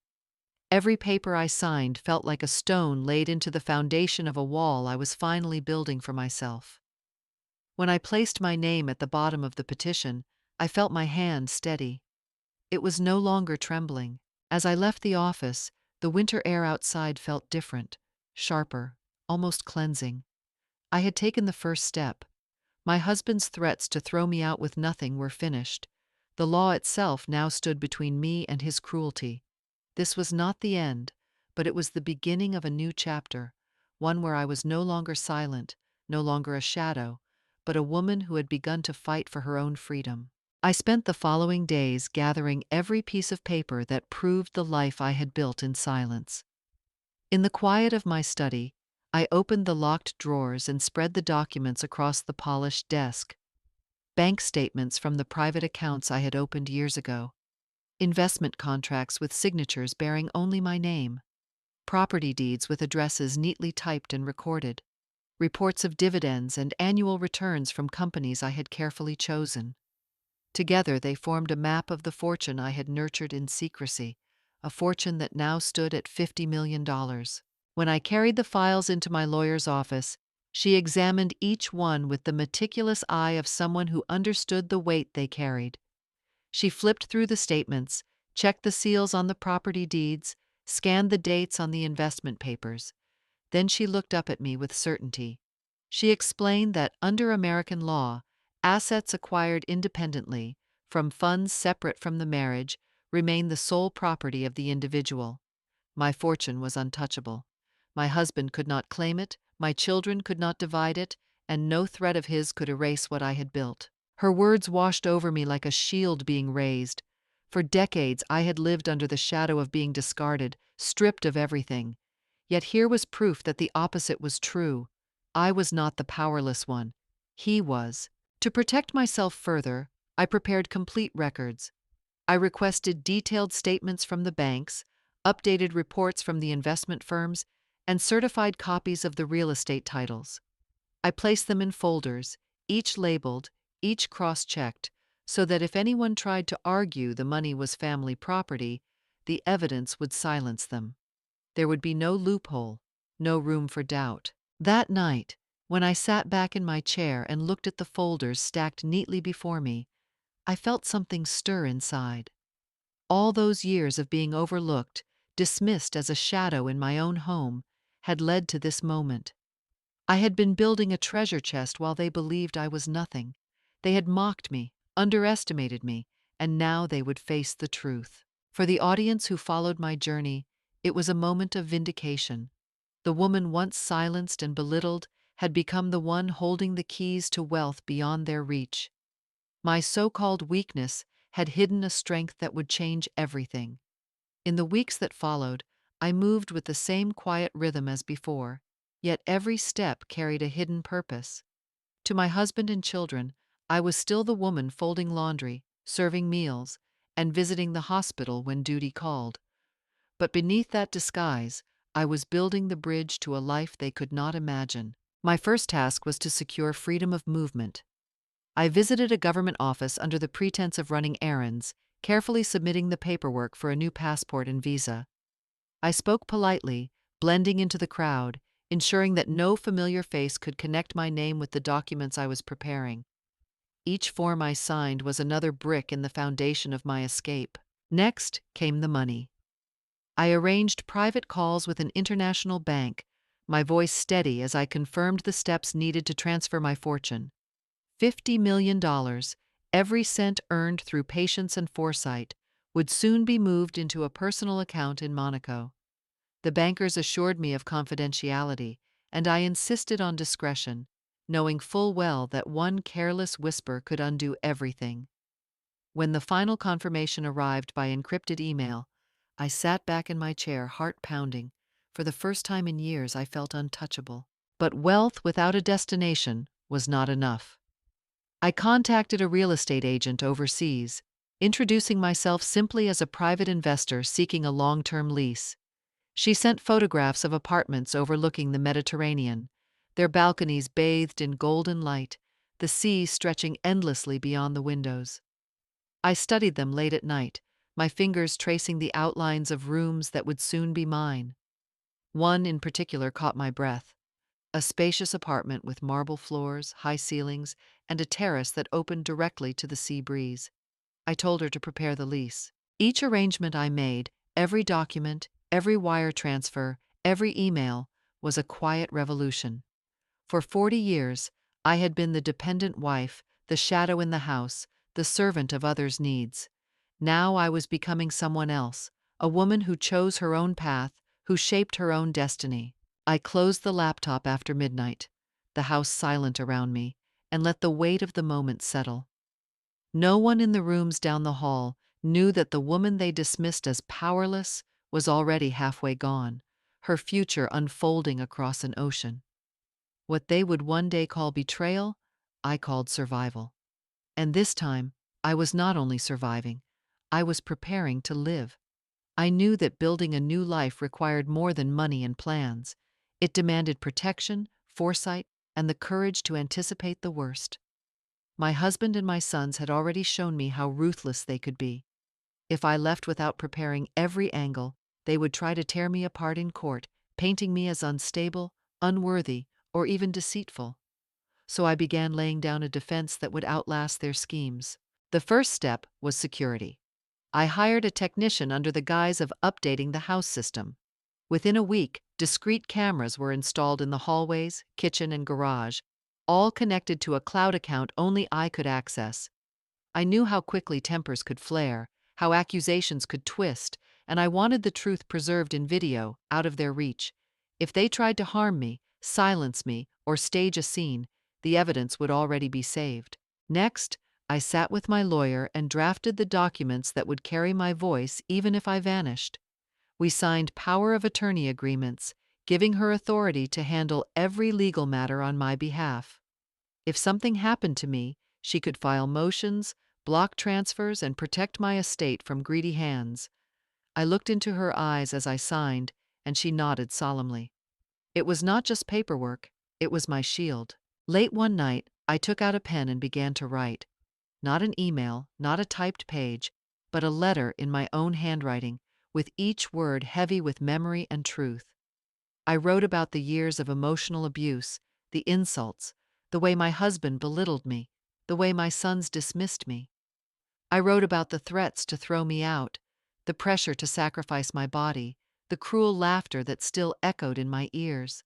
Every paper I signed felt like a stone laid into the foundation of a wall I was finally building for myself. When I placed my name at the bottom of the petition, I felt my hand steady. It was no longer trembling. As I left the office, the winter air outside felt different, sharper, almost cleansing. I had taken the first step. My husband's threats to throw me out with nothing were finished. The law itself now stood between me and his cruelty. This was not the end, but it was the beginning of a new chapter, one where I was no longer silent, no longer a shadow, but a woman who had begun to fight for her own freedom. I spent the following days gathering every piece of paper that proved the life I had built in silence. In the quiet of my study, I opened the locked drawers and spread the documents across the polished desk. Bank statements from the private accounts I had opened years ago. Investment contracts with signatures bearing only my name. Property deeds with addresses neatly typed and recorded. Reports of dividends and annual returns from companies I had carefully chosen. Together they formed a map of the fortune I had nurtured in secrecy, a fortune that now stood at $50 million. When I carried the files into my lawyer's office, she examined each one with the meticulous eye of someone who understood the weight they carried. She flipped through the statements, checked the seals on the property deeds, scanned the dates on the investment papers. Then she looked up at me with certainty. She explained that under American law, assets acquired independently, from funds separate from the marriage, remain the sole property of the individual. My fortune was untouchable. My husband could not claim it, my children could not divide it, and no threat of his could erase what I had built. Her words washed over me like a shield being raised. For decades I had lived under the shadow of being discarded, stripped of everything. Yet here was proof that the opposite was true. I was not the powerless one. He was. To protect myself further, I prepared complete records. I requested detailed statements from the banks, updated reports from the investment firms, and certified copies of the real estate titles. I placed them in folders, each labeled, each cross-checked, so that if anyone tried to argue the money was family property, the evidence would silence them. There would be no loophole, no room for doubt. That night, when I sat back in my chair and looked at the folders stacked neatly before me, I felt something stir inside. All those years of being overlooked, dismissed as a shadow in my own home, had led to this moment. I had been building a treasure chest while they believed I was nothing. They had mocked me, underestimated me, and now they would face the truth. For the audience who followed my journey, it was a moment of vindication. The woman once silenced and belittled had become the one holding the keys to wealth beyond their reach. My so-called weakness had hidden a strength that would change everything. In the weeks that followed, I moved with the same quiet rhythm as before, yet every step carried a hidden purpose. To my husband and children, I was still the woman folding laundry, serving meals, and visiting the hospital when duty called. But beneath that disguise, I was building the bridge to a life they could not imagine. My first task was to secure freedom of movement. I visited a government office under the pretense of running errands, carefully submitting the paperwork for a new passport and visa. I spoke politely, blending into the crowd, ensuring that no familiar face could connect my name with the documents I was preparing. Each form I signed was another brick in the foundation of my escape. Next came the money. I arranged private calls with an international bank, my voice steady as I confirmed the steps needed to transfer my fortune. $50 million, every cent earned through patience and foresight, would soon be moved into a personal account in Monaco. The bankers assured me of confidentiality, and I insisted on discretion, knowing full well that one careless whisper could undo everything. When the final confirmation arrived by encrypted email, I sat back in my chair, heart pounding. For the first time in years, I felt untouchable. But wealth without a destination was not enough. I contacted a real estate agent overseas, introducing myself simply as a private investor seeking a long-term lease. She sent photographs of apartments overlooking the Mediterranean, their balconies bathed in golden light, the sea stretching endlessly beyond the windows. I studied them late at night, my fingers tracing the outlines of rooms that would soon be mine. One in particular caught my breath. A spacious apartment with marble floors, high ceilings, and a terrace that opened directly to the sea breeze. I told her to prepare the lease. Each arrangement I made, every document, every wire transfer, every email, was a quiet revolution. For 40 years, I had been the dependent wife, the shadow in the house, the servant of others' needs. Now I was becoming someone else, a woman who chose her own path, who shaped her own destiny. I closed the laptop after midnight, the house silent around me, and let the weight of the moment settle. No one in the rooms down the hall knew that the woman they dismissed as powerless was already halfway gone, her future unfolding across an ocean. What they would one day call betrayal, I called survival. And this time, I was not only surviving, I was preparing to live. I knew that building a new life required more than money and plans. It demanded protection, foresight, and the courage to anticipate the worst. My husband and my sons had already shown me how ruthless they could be. If I left without preparing every angle, they would try to tear me apart in court, painting me as unstable, unworthy, or even deceitful. So I began laying down a defense that would outlast their schemes. The first step was security. I hired a technician under the guise of updating the house system. Within a week, discrete cameras were installed in the hallways, kitchen, and garage, all connected to a cloud account only I could access. I knew how quickly tempers could flare, how accusations could twist, and I wanted the truth preserved in video, out of their reach. If they tried to harm me, silence me, or stage a scene, the evidence would already be saved. Next, I sat with my lawyer and drafted the documents that would carry my voice even if I vanished. We signed power of attorney agreements, giving her authority to handle every legal matter on my behalf. If something happened to me, she could file motions, block transfers, and protect my estate from greedy hands. I looked into her eyes as I signed, and she nodded solemnly. It was not just paperwork, it was my shield. Late one night, I took out a pen and began to write. Not an email, not a typed page, but a letter in my own handwriting, with each word heavy with memory and truth. I wrote about the years of emotional abuse, the insults, the way my husband belittled me, the way my sons dismissed me. I wrote about the threats to throw me out, the pressure to sacrifice my body, the cruel laughter that still echoed in my ears.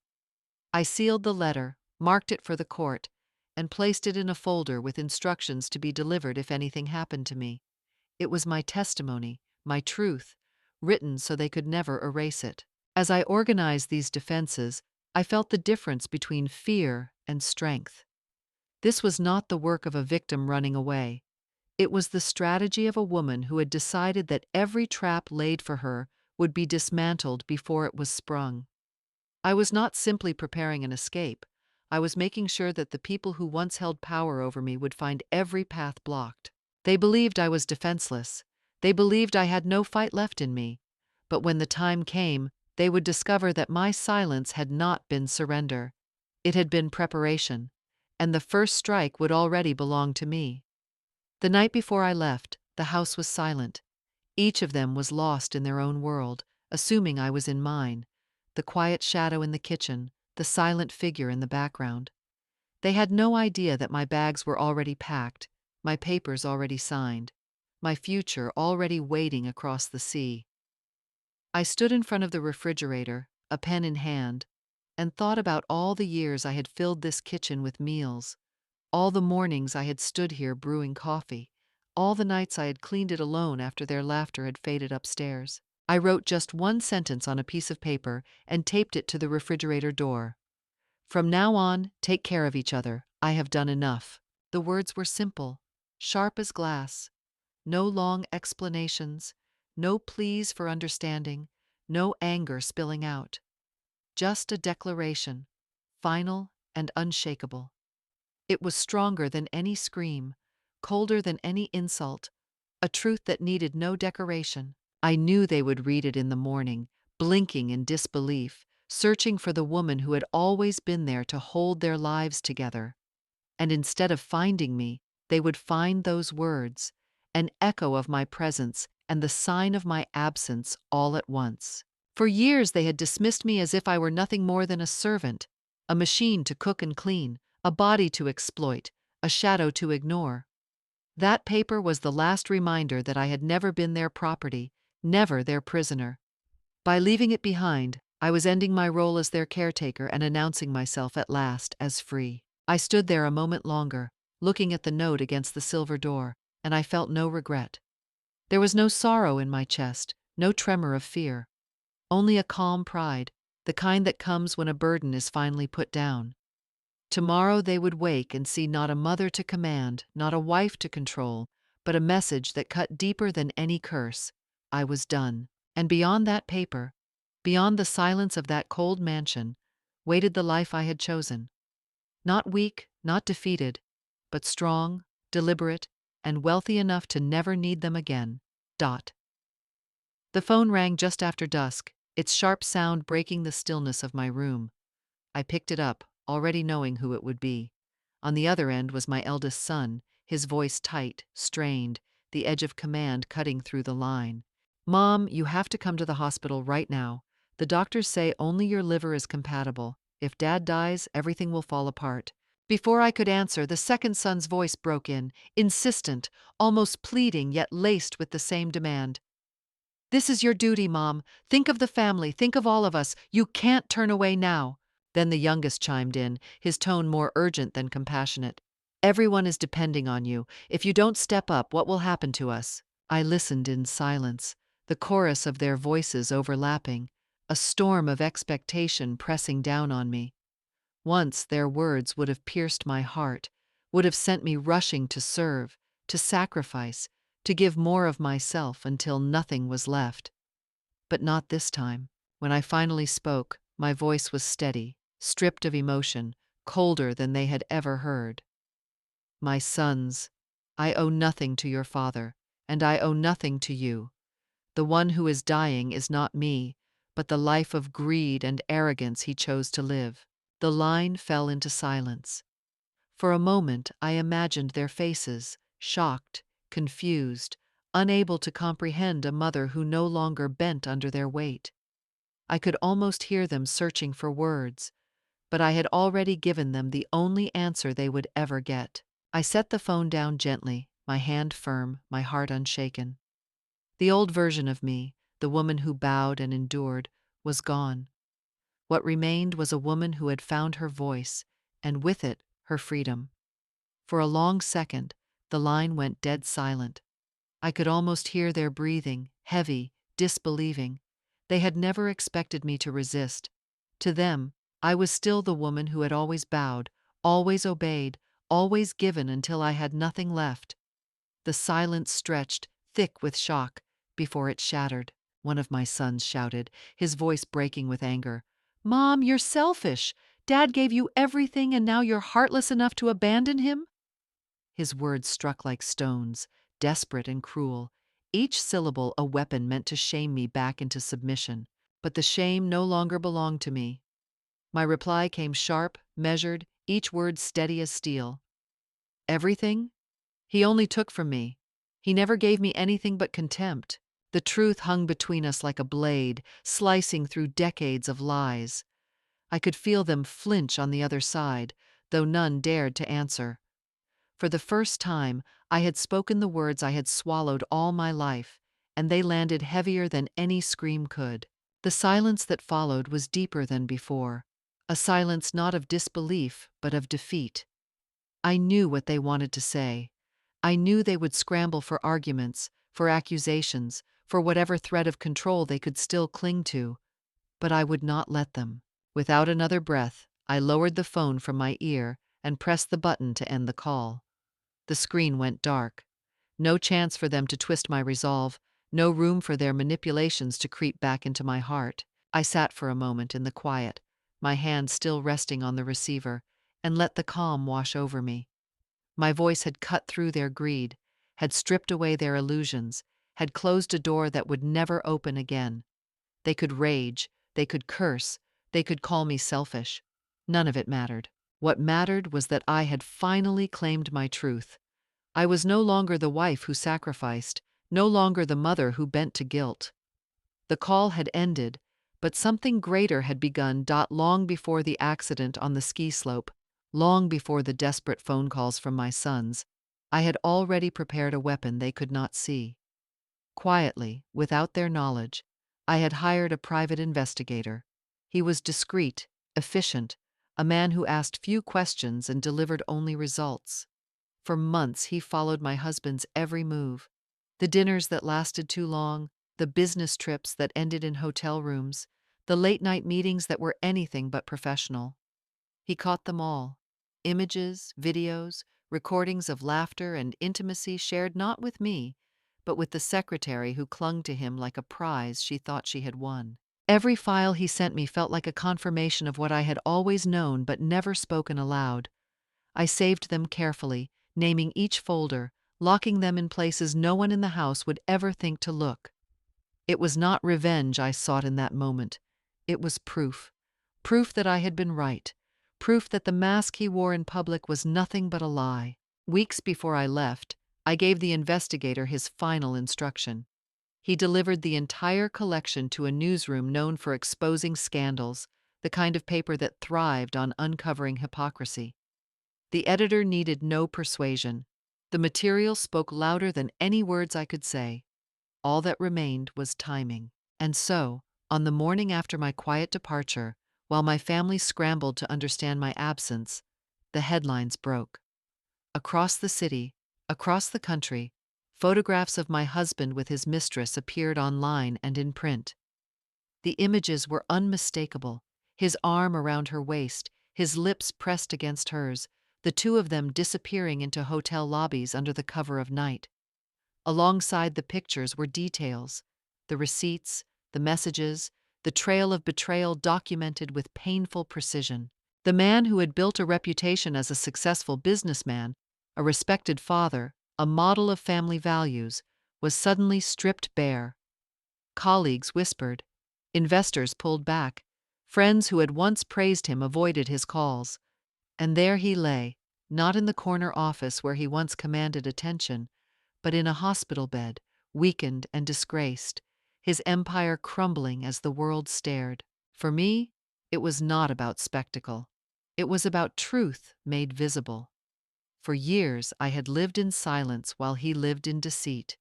I sealed the letter, marked it for the court, and placed it in a folder with instructions to be delivered if anything happened to me. It was my testimony, my truth, written so they could never erase it. As I organized these defenses, I felt the difference between fear and strength. This was not the work of a victim running away. It was the strategy of a woman who had decided that every trap laid for her would be dismantled before it was sprung. I was not simply preparing an escape. I was making sure that the people who once held power over me would find every path blocked. They believed I was defenseless. They believed I had no fight left in me. But when the time came, they would discover that my silence had not been surrender. It had been preparation, and the first strike would already belong to me. The night before I left, the house was silent. Each of them was lost in their own world, assuming I was in mine. The quiet shadow in the kitchen, the silent figure in the background. They had no idea that my bags were already packed, my papers already signed, my future already waiting across the sea. I stood in front of the refrigerator, a pen in hand, and thought about all the years I had filled this kitchen with meals, all the mornings I had stood here brewing coffee, all the nights I had cleaned it alone after their laughter had faded upstairs. I wrote just one sentence on a piece of paper and taped it to the refrigerator door. "From now on, take care of each other. I have done enough." The words were simple, sharp as glass. No long explanations, no pleas for understanding, no anger spilling out. Just a declaration, final and unshakable. It was stronger than any scream, colder than any insult, a truth that needed no decoration. I knew they would read it in the morning, blinking in disbelief, searching for the woman who had always been there to hold their lives together. And instead of finding me, they would find those words, an echo of my presence and the sign of my absence all at once. For years they had dismissed me as if I were nothing more than a servant, a machine to cook and clean, a body to exploit, a shadow to ignore. That paper was the last reminder that I had never been their property, never their prisoner. By leaving it behind, I was ending my role as their caretaker and announcing myself at last as free. I stood there a moment longer, looking at the note against the silver door, and I felt no regret. There was no sorrow in my chest, no tremor of fear. Only a calm pride, the kind that comes when a burden is finally put down. Tomorrow they would wake and see not a mother to command, not a wife to control, but a message that cut deeper than any curse. I was done. And beyond that paper, beyond the silence of that cold mansion, waited the life I had chosen. Not weak, not defeated, but strong, deliberate, and wealthy enough to never need them again. Dot. The phone rang just after dusk, its sharp sound breaking the stillness of my room. I picked it up, already knowing who it would be. On the other end was my eldest son, his voice tight, strained, the edge of command cutting through the line. "Mom, you have to come to the hospital right now. The doctors say only your liver is compatible. If Dad dies, everything will fall apart." Before I could answer, the second son's voice broke in, insistent, almost pleading, yet laced with the same demand. "This is your duty, Mom. Think of the family, think of all of us. You can't turn away now." Then the youngest chimed in, his tone more urgent than compassionate. "Everyone is depending on you. If you don't step up, what will happen to us?" I listened in silence, the chorus of their voices overlapping, a storm of expectation pressing down on me. Once their words would have pierced my heart, would have sent me rushing to serve, to sacrifice, to give more of myself until nothing was left. But not this time. When I finally spoke, my voice was steady, stripped of emotion, colder than they had ever heard. "My sons, I owe nothing to your father, and I owe nothing to you. The one who is dying is not me, but the life of greed and arrogance he chose to live." The line fell into silence. For a moment I imagined their faces, shocked, confused, unable to comprehend a mother who no longer bent under their weight. I could almost hear them searching for words, but I had already given them the only answer they would ever get. I set the phone down gently, my hand firm, my heart unshaken. The old version of me, the woman who bowed and endured, was gone. What remained was a woman who had found her voice, and with it, her freedom. For a long second, the line went dead silent. I could almost hear their breathing, heavy, disbelieving. They had never expected me to resist. To them, I was still the woman who had always bowed, always obeyed, always given until I had nothing left. The silence stretched, thick with shock, before it shattered. one of my sons shouted, his voice breaking with anger. "Mom, you're selfish. Dad gave you everything and now you're heartless enough to abandon him?" His words struck like stones, desperate and cruel, each syllable a weapon meant to shame me back into submission. But the shame no longer belonged to me. My reply came sharp, measured, each word steady as steel. "Everything? He only took from me. He never gave me anything but contempt." The truth hung between us like a blade, slicing through decades of lies. I could feel them flinch on the other side, though none dared to answer. For the first time, I had spoken the words I had swallowed all my life, and they landed heavier than any scream could. The silence that followed was deeper than before, a silence not of disbelief, but of defeat. I knew what they wanted to say. I knew they would scramble for arguments, for accusations, for whatever thread of control they could still cling to, but I would not let them. Without another breath, I lowered the phone from my ear and pressed the button to end the call. The screen went dark. No chance for them to twist my resolve, no room for their manipulations to creep back into my heart. I sat for a moment in the quiet, my hand still resting on the receiver, and let the calm wash over me. My voice had cut through their greed, had stripped away their illusions, had closed a door that would never open again. They could rage, they could curse, they could call me selfish. None of it mattered. What mattered was that I had finally claimed my truth. I was no longer the wife who sacrificed, no longer the mother who bent to guilt. The call had ended, but something greater had begun long before the accident on the ski slope, long before the desperate phone calls from my sons. I had already prepared a weapon they could not see. Quietly, without their knowledge, I had hired a private investigator. He was discreet, efficient, a man who asked few questions and delivered only results. For months he followed my husband's every move. The dinners that lasted too long, the business trips that ended in hotel rooms, the late-night meetings that were anything but professional. He caught them all. Images, videos, recordings of laughter and intimacy shared not with me, but with the secretary who clung to him like a prize she thought she had won. Every file he sent me felt like a confirmation of what I had always known but never spoken aloud. I saved them carefully, naming each folder, locking them in places no one in the house would ever think to look. It was not revenge I sought in that moment. It was proof. Proof that I had been right. Proof that the mask he wore in public was nothing but a lie. Weeks before I left, I gave the investigator his final instruction. He delivered the entire collection to a newsroom known for exposing scandals, the kind of paper that thrived on uncovering hypocrisy. The editor needed no persuasion. The material spoke louder than any words I could say. All that remained was timing. And so, on the morning after my quiet departure, while my family scrambled to understand my absence, the headlines broke. Across the city, across the country, photographs of my husband with his mistress appeared online and in print. The images were unmistakable, his arm around her waist, his lips pressed against hers, the two of them disappearing into hotel lobbies under the cover of night. Alongside the pictures were details, the receipts, the messages, the trail of betrayal documented with painful precision. The man who had built a reputation as a successful businessman, a respected father, a model of family values, was suddenly stripped bare. Colleagues whispered. Investors pulled back. Friends who had once praised him avoided his calls. And there he lay, not in the corner office where he once commanded attention, but in a hospital bed, weakened and disgraced, his empire crumbling as the world stared. For me, it was not about spectacle. It was about truth made visible. For years I had lived in silence while he lived in deceit.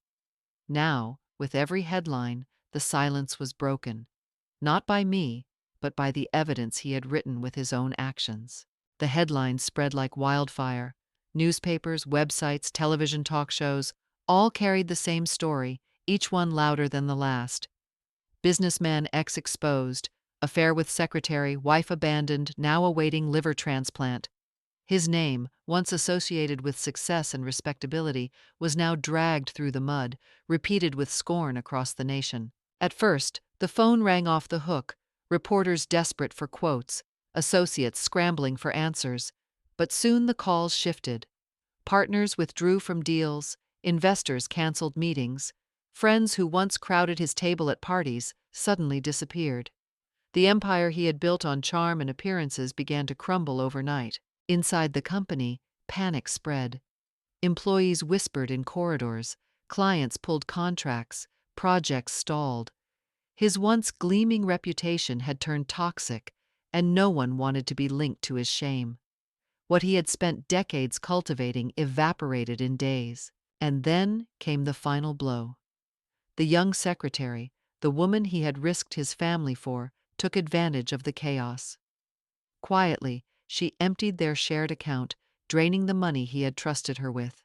Now, with every headline, the silence was broken. Not by me, but by the evidence he had written with his own actions. The headlines spread like wildfire. Newspapers, websites, television talk shows, all carried the same story, each one louder than the last. Businessman X exposed, affair with secretary, wife abandoned, now awaiting liver transplant. His name, once associated with success and respectability, was now dragged through the mud, repeated with scorn across the nation. At first, the phone rang off the hook, reporters desperate for quotes, associates scrambling for answers. But soon the calls shifted. Partners withdrew from deals, investors canceled meetings, friends who once crowded his table at parties suddenly disappeared. The empire he had built on charm and appearances began to crumble overnight. Inside the company, panic spread. Employees whispered in corridors, clients pulled contracts, projects stalled. His once gleaming reputation had turned toxic, and no one wanted to be linked to his shame. What he had spent decades cultivating evaporated in days. And then came the final blow. The young secretary, the woman he had risked his family for, took advantage of the chaos. Quietly, she emptied their shared account, draining the money he had trusted her with.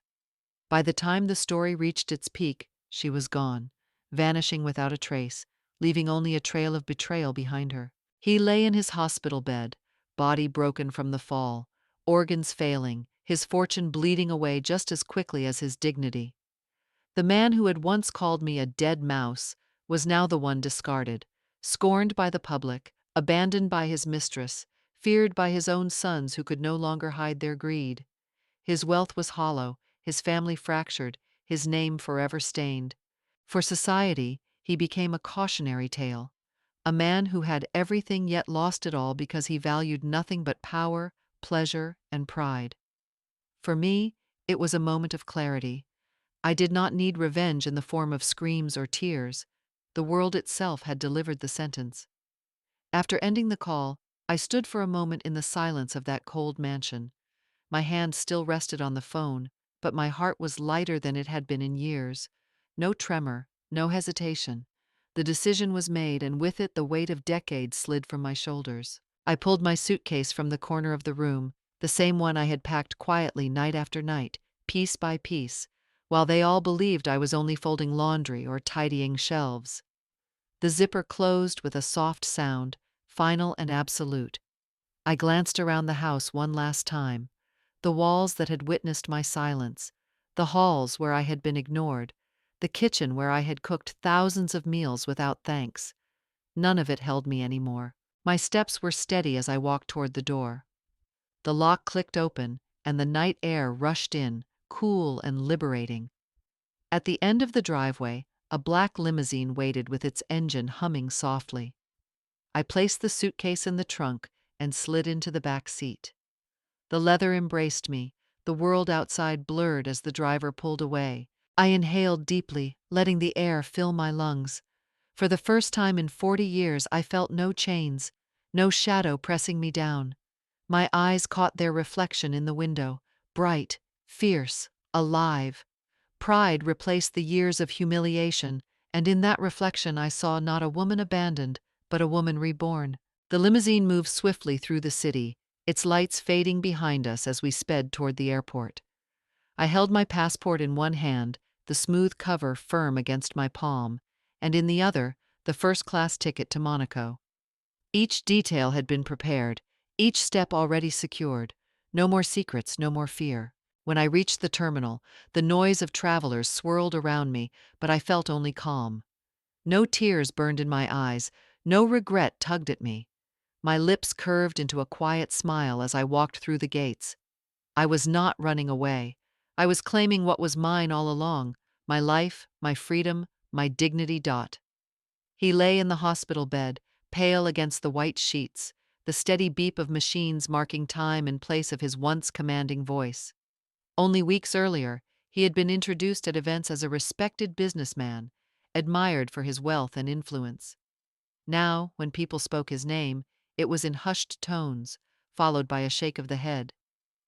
By the time the story reached its peak, she was gone, vanishing without a trace, leaving only a trail of betrayal behind her. He lay in his hospital bed, body broken from the fall, organs failing, his fortune bleeding away just as quickly as his dignity. The man who had once called me a dead mouse was now the one discarded, scorned by the public, abandoned by his mistress, feared by his own sons who could no longer hide their greed. His wealth was hollow, his family fractured, his name forever stained. For society, he became a cautionary tale, a man who had everything yet lost it all because he valued nothing but power, pleasure, and pride. For me, it was a moment of clarity. I did not need revenge in the form of screams or tears. The world itself had delivered the sentence. After ending the call, I stood for a moment in the silence of that cold mansion. My hand still rested on the phone, but my heart was lighter than it had been in years. No tremor, no hesitation. The decision was made, and with it the weight of decades slid from my shoulders. I pulled my suitcase from the corner of the room, the same one I had packed quietly night after night, piece by piece, while they all believed I was only folding laundry or tidying shelves. The zipper closed with a soft sound, final and absolute. I glanced around the house one last time. The walls that had witnessed my silence, the halls where I had been ignored, the kitchen where I had cooked thousands of meals without thanks. None of it held me anymore. My steps were steady as I walked toward the door. The lock clicked open, and the night air rushed in, cool and liberating. At the end of the driveway, a black limousine waited with its engine humming softly. I placed the suitcase in the trunk and slid into the back seat. The leather embraced me, the world outside blurred as the driver pulled away. I inhaled deeply, letting the air fill my lungs. For the first time in 40 years, I felt no chains, no shadow pressing me down. My eyes caught their reflection in the window, bright, fierce, alive. Pride replaced the years of humiliation, and in that reflection I saw not a woman abandoned, but a woman reborn. The limousine moved swiftly through the city, its lights fading behind us as we sped toward the airport. I held my passport in one hand, the smooth cover firm against my palm, and in the other, the first-class ticket to Monaco. Each detail had been prepared, each step already secured. No more secrets, no more fear. When I reached the terminal, the noise of travelers swirled around me, but I felt only calm. No tears burned in my eyes, no regret tugged at me. My lips curved into a quiet smile as I walked through the gates. I was not running away. I was claiming what was mine all along, my life, my freedom, my dignity. He lay in the hospital bed, pale against the white sheets, the steady beep of machines marking time in place of his once commanding voice. Only weeks earlier, he had been introduced at events as a respected businessman, admired for his wealth and influence. Now, when people spoke his name, it was in hushed tones, followed by a shake of the head.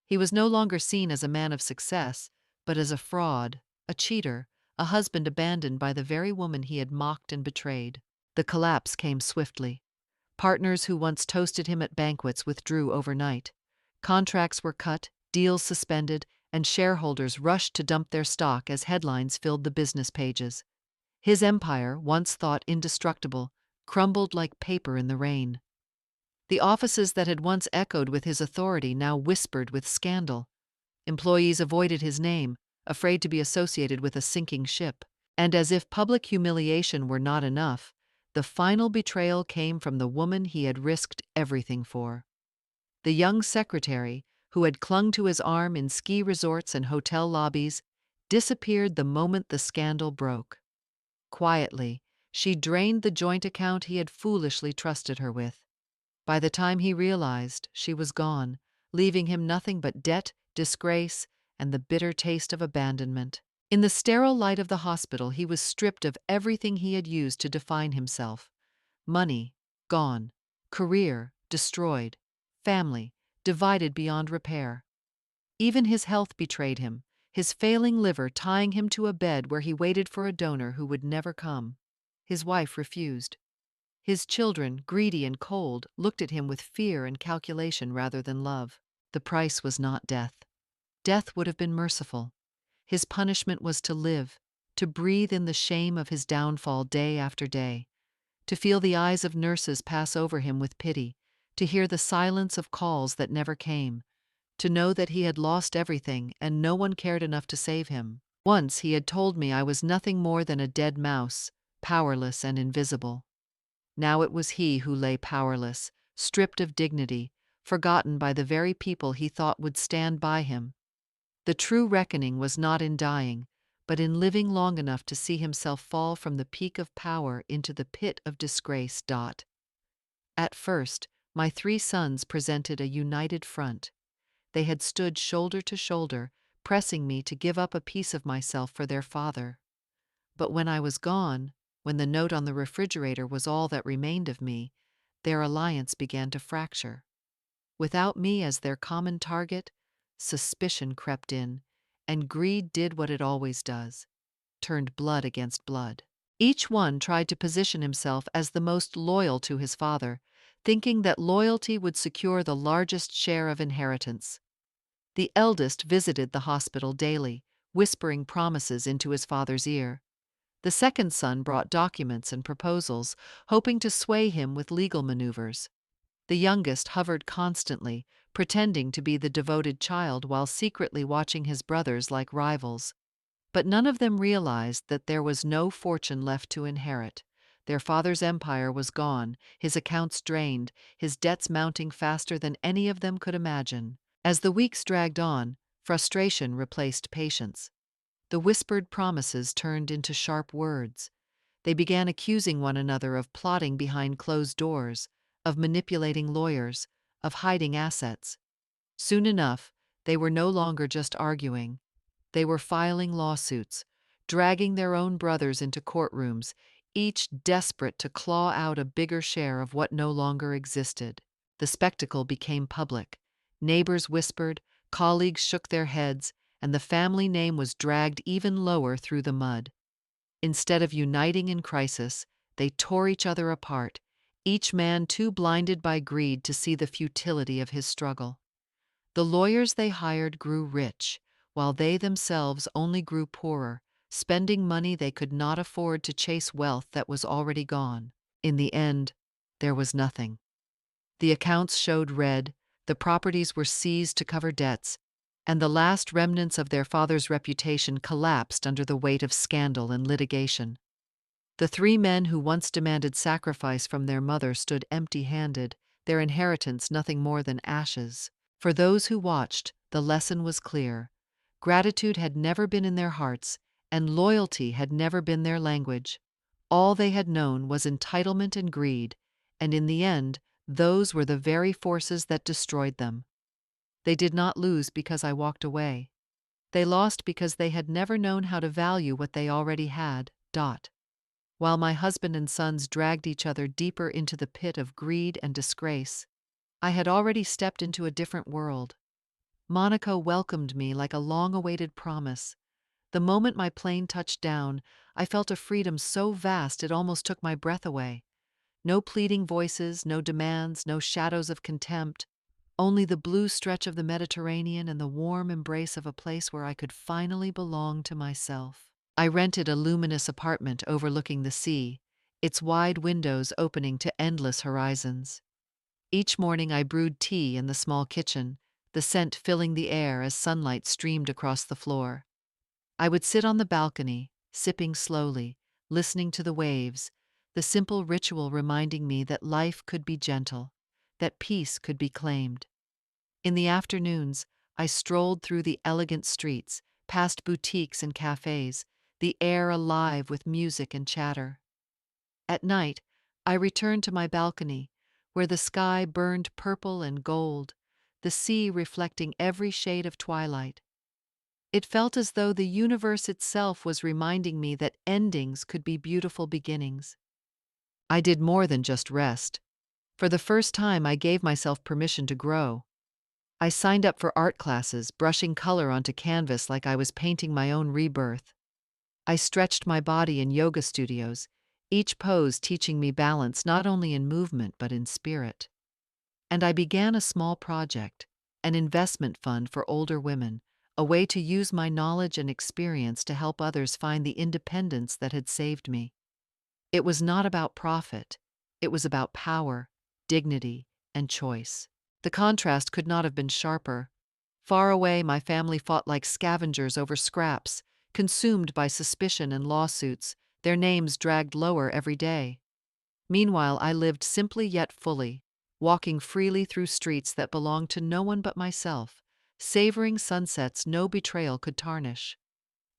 He was no longer seen as a man of success, but as a fraud, a cheater, a husband abandoned by the very woman he had mocked and betrayed. The collapse came swiftly. Partners who once toasted him at banquets withdrew overnight. Contracts were cut, deals suspended, and shareholders rushed to dump their stock as headlines filled the business pages. His empire, once thought indestructible, crumbled like paper in the rain. The offices that had once echoed with his authority now whispered with scandal. Employees avoided his name, afraid to be associated with a sinking ship. And as if public humiliation were not enough, the final betrayal came from the woman he had risked everything for. The young secretary, who had clung to his arm in ski resorts and hotel lobbies, disappeared the moment the scandal broke. Quietly, she drained the joint account he had foolishly trusted her with. By the time he realized, she was gone, leaving him nothing but debt, disgrace, and the bitter taste of abandonment. In the sterile light of the hospital, he was stripped of everything he had used to define himself. Money, gone. Career, destroyed. Family, divided beyond repair. Even his health betrayed him, his failing liver tying him to a bed where he waited for a donor who would never come. His wife refused. His children, greedy and cold, looked at him with fear and calculation rather than love. The price was not death. Death would have been merciful. His punishment was to live, to breathe in the shame of his downfall day after day, to feel the eyes of nurses pass over him with pity, to hear the silence of calls that never came, to know that he had lost everything and no one cared enough to save him. Once he had told me I was nothing more than a dead mouse, powerless and invisible. Now it was he who lay powerless, stripped of dignity, forgotten by the very people he thought would stand by him. The true reckoning was not in dying, but in living long enough to see himself fall from the peak of power into the pit of disgrace. At first, my 3 sons presented a united front. They had stood shoulder to shoulder, pressing me to give up a piece of myself for their father. But when I was gone, when the note on the refrigerator was all that remained of me, their alliance began to fracture. Without me as their common target, suspicion crept in, and greed did what it always does, turned blood against blood. Each one tried to position himself as the most loyal to his father, thinking that loyalty would secure the largest share of inheritance. The eldest visited the hospital daily, whispering promises into his father's ear. The second son brought documents and proposals, hoping to sway him with legal maneuvers. The youngest hovered constantly, pretending to be the devoted child while secretly watching his brothers like rivals. But none of them realized that there was no fortune left to inherit. Their father's empire was gone, his accounts drained, his debts mounting faster than any of them could imagine. As the weeks dragged on, frustration replaced patience. The whispered promises turned into sharp words. They began accusing one another of plotting behind closed doors, of manipulating lawyers, of hiding assets. Soon enough, they were no longer just arguing. They were filing lawsuits, dragging their own brothers into courtrooms, each desperate to claw out a bigger share of what no longer existed. The spectacle became public. Neighbors whispered, colleagues shook their heads, and the family name was dragged even lower through the mud. Instead of uniting in crisis, they tore each other apart, each man too blinded by greed to see the futility of his struggle. The lawyers they hired grew rich, while they themselves only grew poorer, spending money they could not afford to chase wealth that was already gone. In the end, there was nothing. The accounts showed red, the properties were seized to cover debts, and the last remnants of their father's reputation collapsed under the weight of scandal and litigation. The 3 men who once demanded sacrifice from their mother stood empty-handed, their inheritance nothing more than ashes. For those who watched, the lesson was clear. Gratitude had never been in their hearts, and loyalty had never been their language. All they had known was entitlement and greed, and in the end, those were the very forces that destroyed them. They did not lose because I walked away. They lost because they had never known how to value what they already had. While my husband and sons dragged each other deeper into the pit of greed and disgrace, I had already stepped into a different world. Monaco welcomed me like a long-awaited promise. The moment my plane touched down, I felt a freedom so vast it almost took my breath away. No pleading voices, no demands, no shadows of contempt. Only the blue stretch of the Mediterranean and the warm embrace of a place where I could finally belong to myself. I rented a luminous apartment overlooking the sea, its wide windows opening to endless horizons. Each morning I brewed tea in the small kitchen, the scent filling the air as sunlight streamed across the floor. I would sit on the balcony, sipping slowly, listening to the waves, the simple ritual reminding me that life could be gentle, that peace could be claimed. In the afternoons, I strolled through the elegant streets, past boutiques and cafes, the air alive with music and chatter. At night, I returned to my balcony, where the sky burned purple and gold, the sea reflecting every shade of twilight. It felt as though the universe itself was reminding me that endings could be beautiful beginnings. I did more than just rest. For the first time, I gave myself permission to grow. I signed up for art classes, brushing color onto canvas like I was painting my own rebirth. I stretched my body in yoga studios, each pose teaching me balance not only in movement but in spirit. And I began a small project, an investment fund for older women, a way to use my knowledge and experience to help others find the independence that had saved me. It was not about profit, it was about power, dignity, and choice. The contrast could not have been sharper. Far away, my family fought like scavengers over scraps, consumed by suspicion and lawsuits, their names dragged lower every day. Meanwhile, I lived simply yet fully, walking freely through streets that belonged to no one but myself, savoring sunsets no betrayal could tarnish.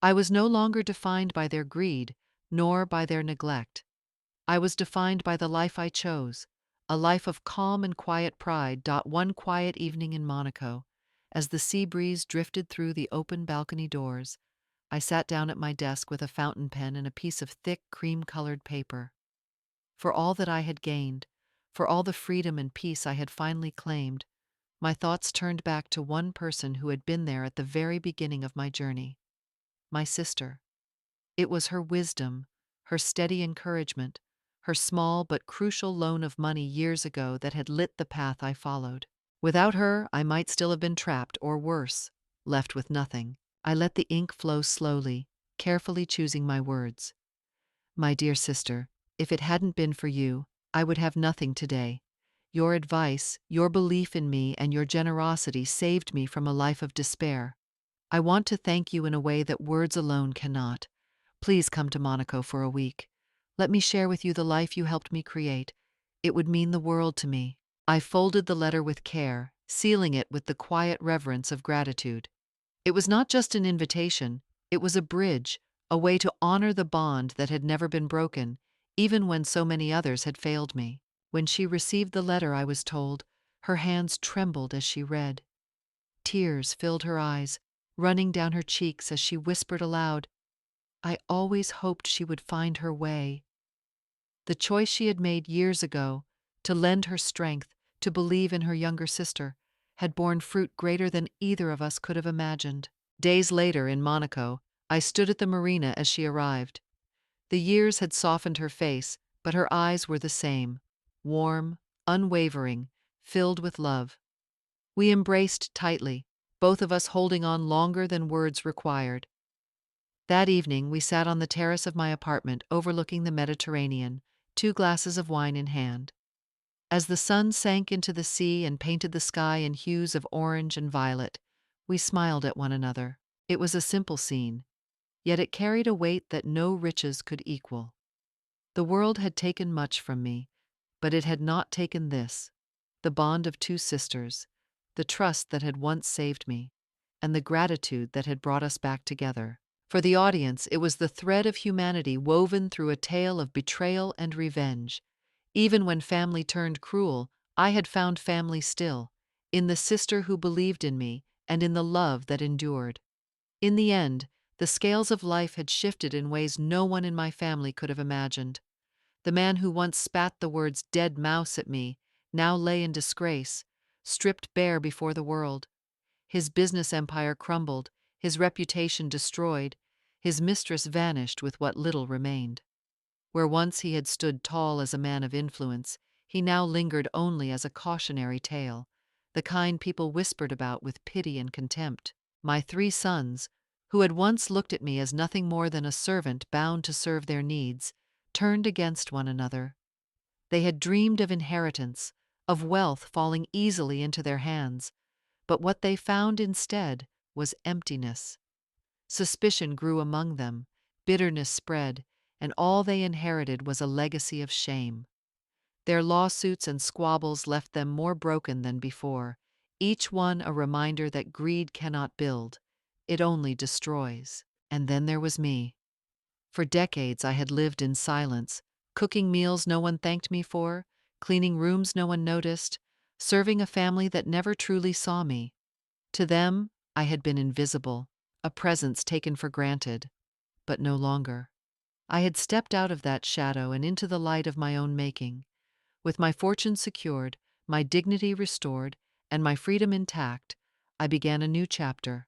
I was no longer defined by their greed, nor by their neglect. I was defined by the life I chose, a life of calm and quiet pride. One quiet evening in Monaco, as the sea breeze drifted through the open balcony doors, I sat down at my desk with a fountain pen and a piece of thick, cream-colored paper. For all that I had gained, for all the freedom and peace I had finally claimed, my thoughts turned back to one person who had been there at the very beginning of my journey: my sister. It was her wisdom, her steady encouragement, her small but crucial loan of money years ago that had lit the path I followed. Without her, I might still have been trapped, or worse, left with nothing. I let the ink flow slowly, carefully choosing my words. My dear sister, if it hadn't been for you, I would have nothing today. Your advice, your belief in me, and your generosity saved me from a life of despair. I want to thank you in a way that words alone cannot. Please come to Monaco for a week. Let me share with you the life you helped me create. It would mean the world to me. I folded the letter with care, sealing it with the quiet reverence of gratitude. It was not just an invitation, it was a bridge, a way to honor the bond that had never been broken, even when so many others had failed me. When she received the letter, I was told, her hands trembled as she read. Tears filled her eyes, running down her cheeks as she whispered aloud, "I always hoped she would find her way." The choice she had made years ago, to lend her strength, to believe in her younger sister, had borne fruit greater than either of us could have imagined. Days later, in Monaco, I stood at the marina as she arrived. The years had softened her face, but her eyes were the same, warm, unwavering, filled with love. We embraced tightly, both of us holding on longer than words required. That evening, we sat on the terrace of my apartment overlooking the Mediterranean, 2 glasses of wine in hand. As the sun sank into the sea and painted the sky in hues of orange and violet, we smiled at one another. It was a simple scene, yet it carried a weight that no riches could equal. The world had taken much from me, but it had not taken this: the bond of 2 sisters, the trust that had once saved me, and the gratitude that had brought us back together. For the audience, it was the thread of humanity woven through a tale of betrayal and revenge. Even when family turned cruel, I had found family still, in the sister who believed in me and in the love that endured. In the end, the scales of life had shifted in ways no one in my family could have imagined. The man who once spat the words "dead mouse" at me now lay in disgrace, stripped bare before the world. His business empire crumbled, his reputation destroyed, his mistress vanished with what little remained. Where once he had stood tall as a man of influence, he now lingered only as a cautionary tale, the kind people whispered about with pity and contempt. My 3 sons, who had once looked at me as nothing more than a servant bound to serve their needs, turned against one another. They had dreamed of inheritance, of wealth falling easily into their hands, but what they found instead was emptiness. Suspicion grew among them, Bitterness spread, and all they inherited was a legacy of shame. Their lawsuits and squabbles left them more broken than before, each one a reminder that greed cannot build, it only destroys. And then there was me. For decades I had lived in silence, cooking meals no one thanked me for, cleaning rooms no one noticed, serving a family that never truly saw me. To them, I had been invisible, a presence taken for granted, but no longer. I had stepped out of that shadow and into the light of my own making. With my fortune secured, my dignity restored, and my freedom intact, I began a new chapter,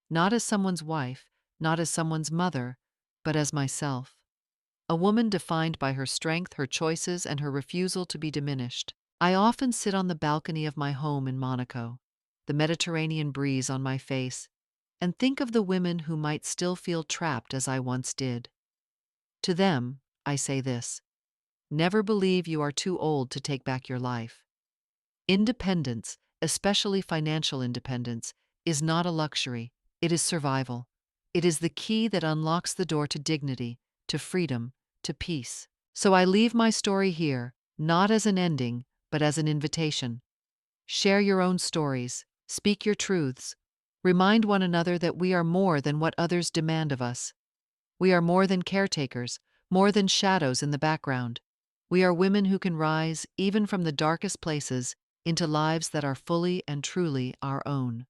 not as someone's wife, not as someone's mother, but as myself. A woman defined by her strength, her choices, and her refusal to be diminished. I often sit on the balcony of my home in Monaco, the Mediterranean breeze on my face, and think of the women who might still feel trapped as I once did. To them, I say this: never believe you are too old to take back your life. Independence, especially financial independence, is not a luxury, it is survival. It is the key that unlocks the door to dignity, to freedom, to peace. So I leave my story here, not as an ending, but as an invitation. Share your own stories, speak your truths. Remind one another that we are more than what others demand of us. We are more than caretakers, more than shadows in the background. We are women who can rise, even from the darkest places, into lives that are fully and truly our own.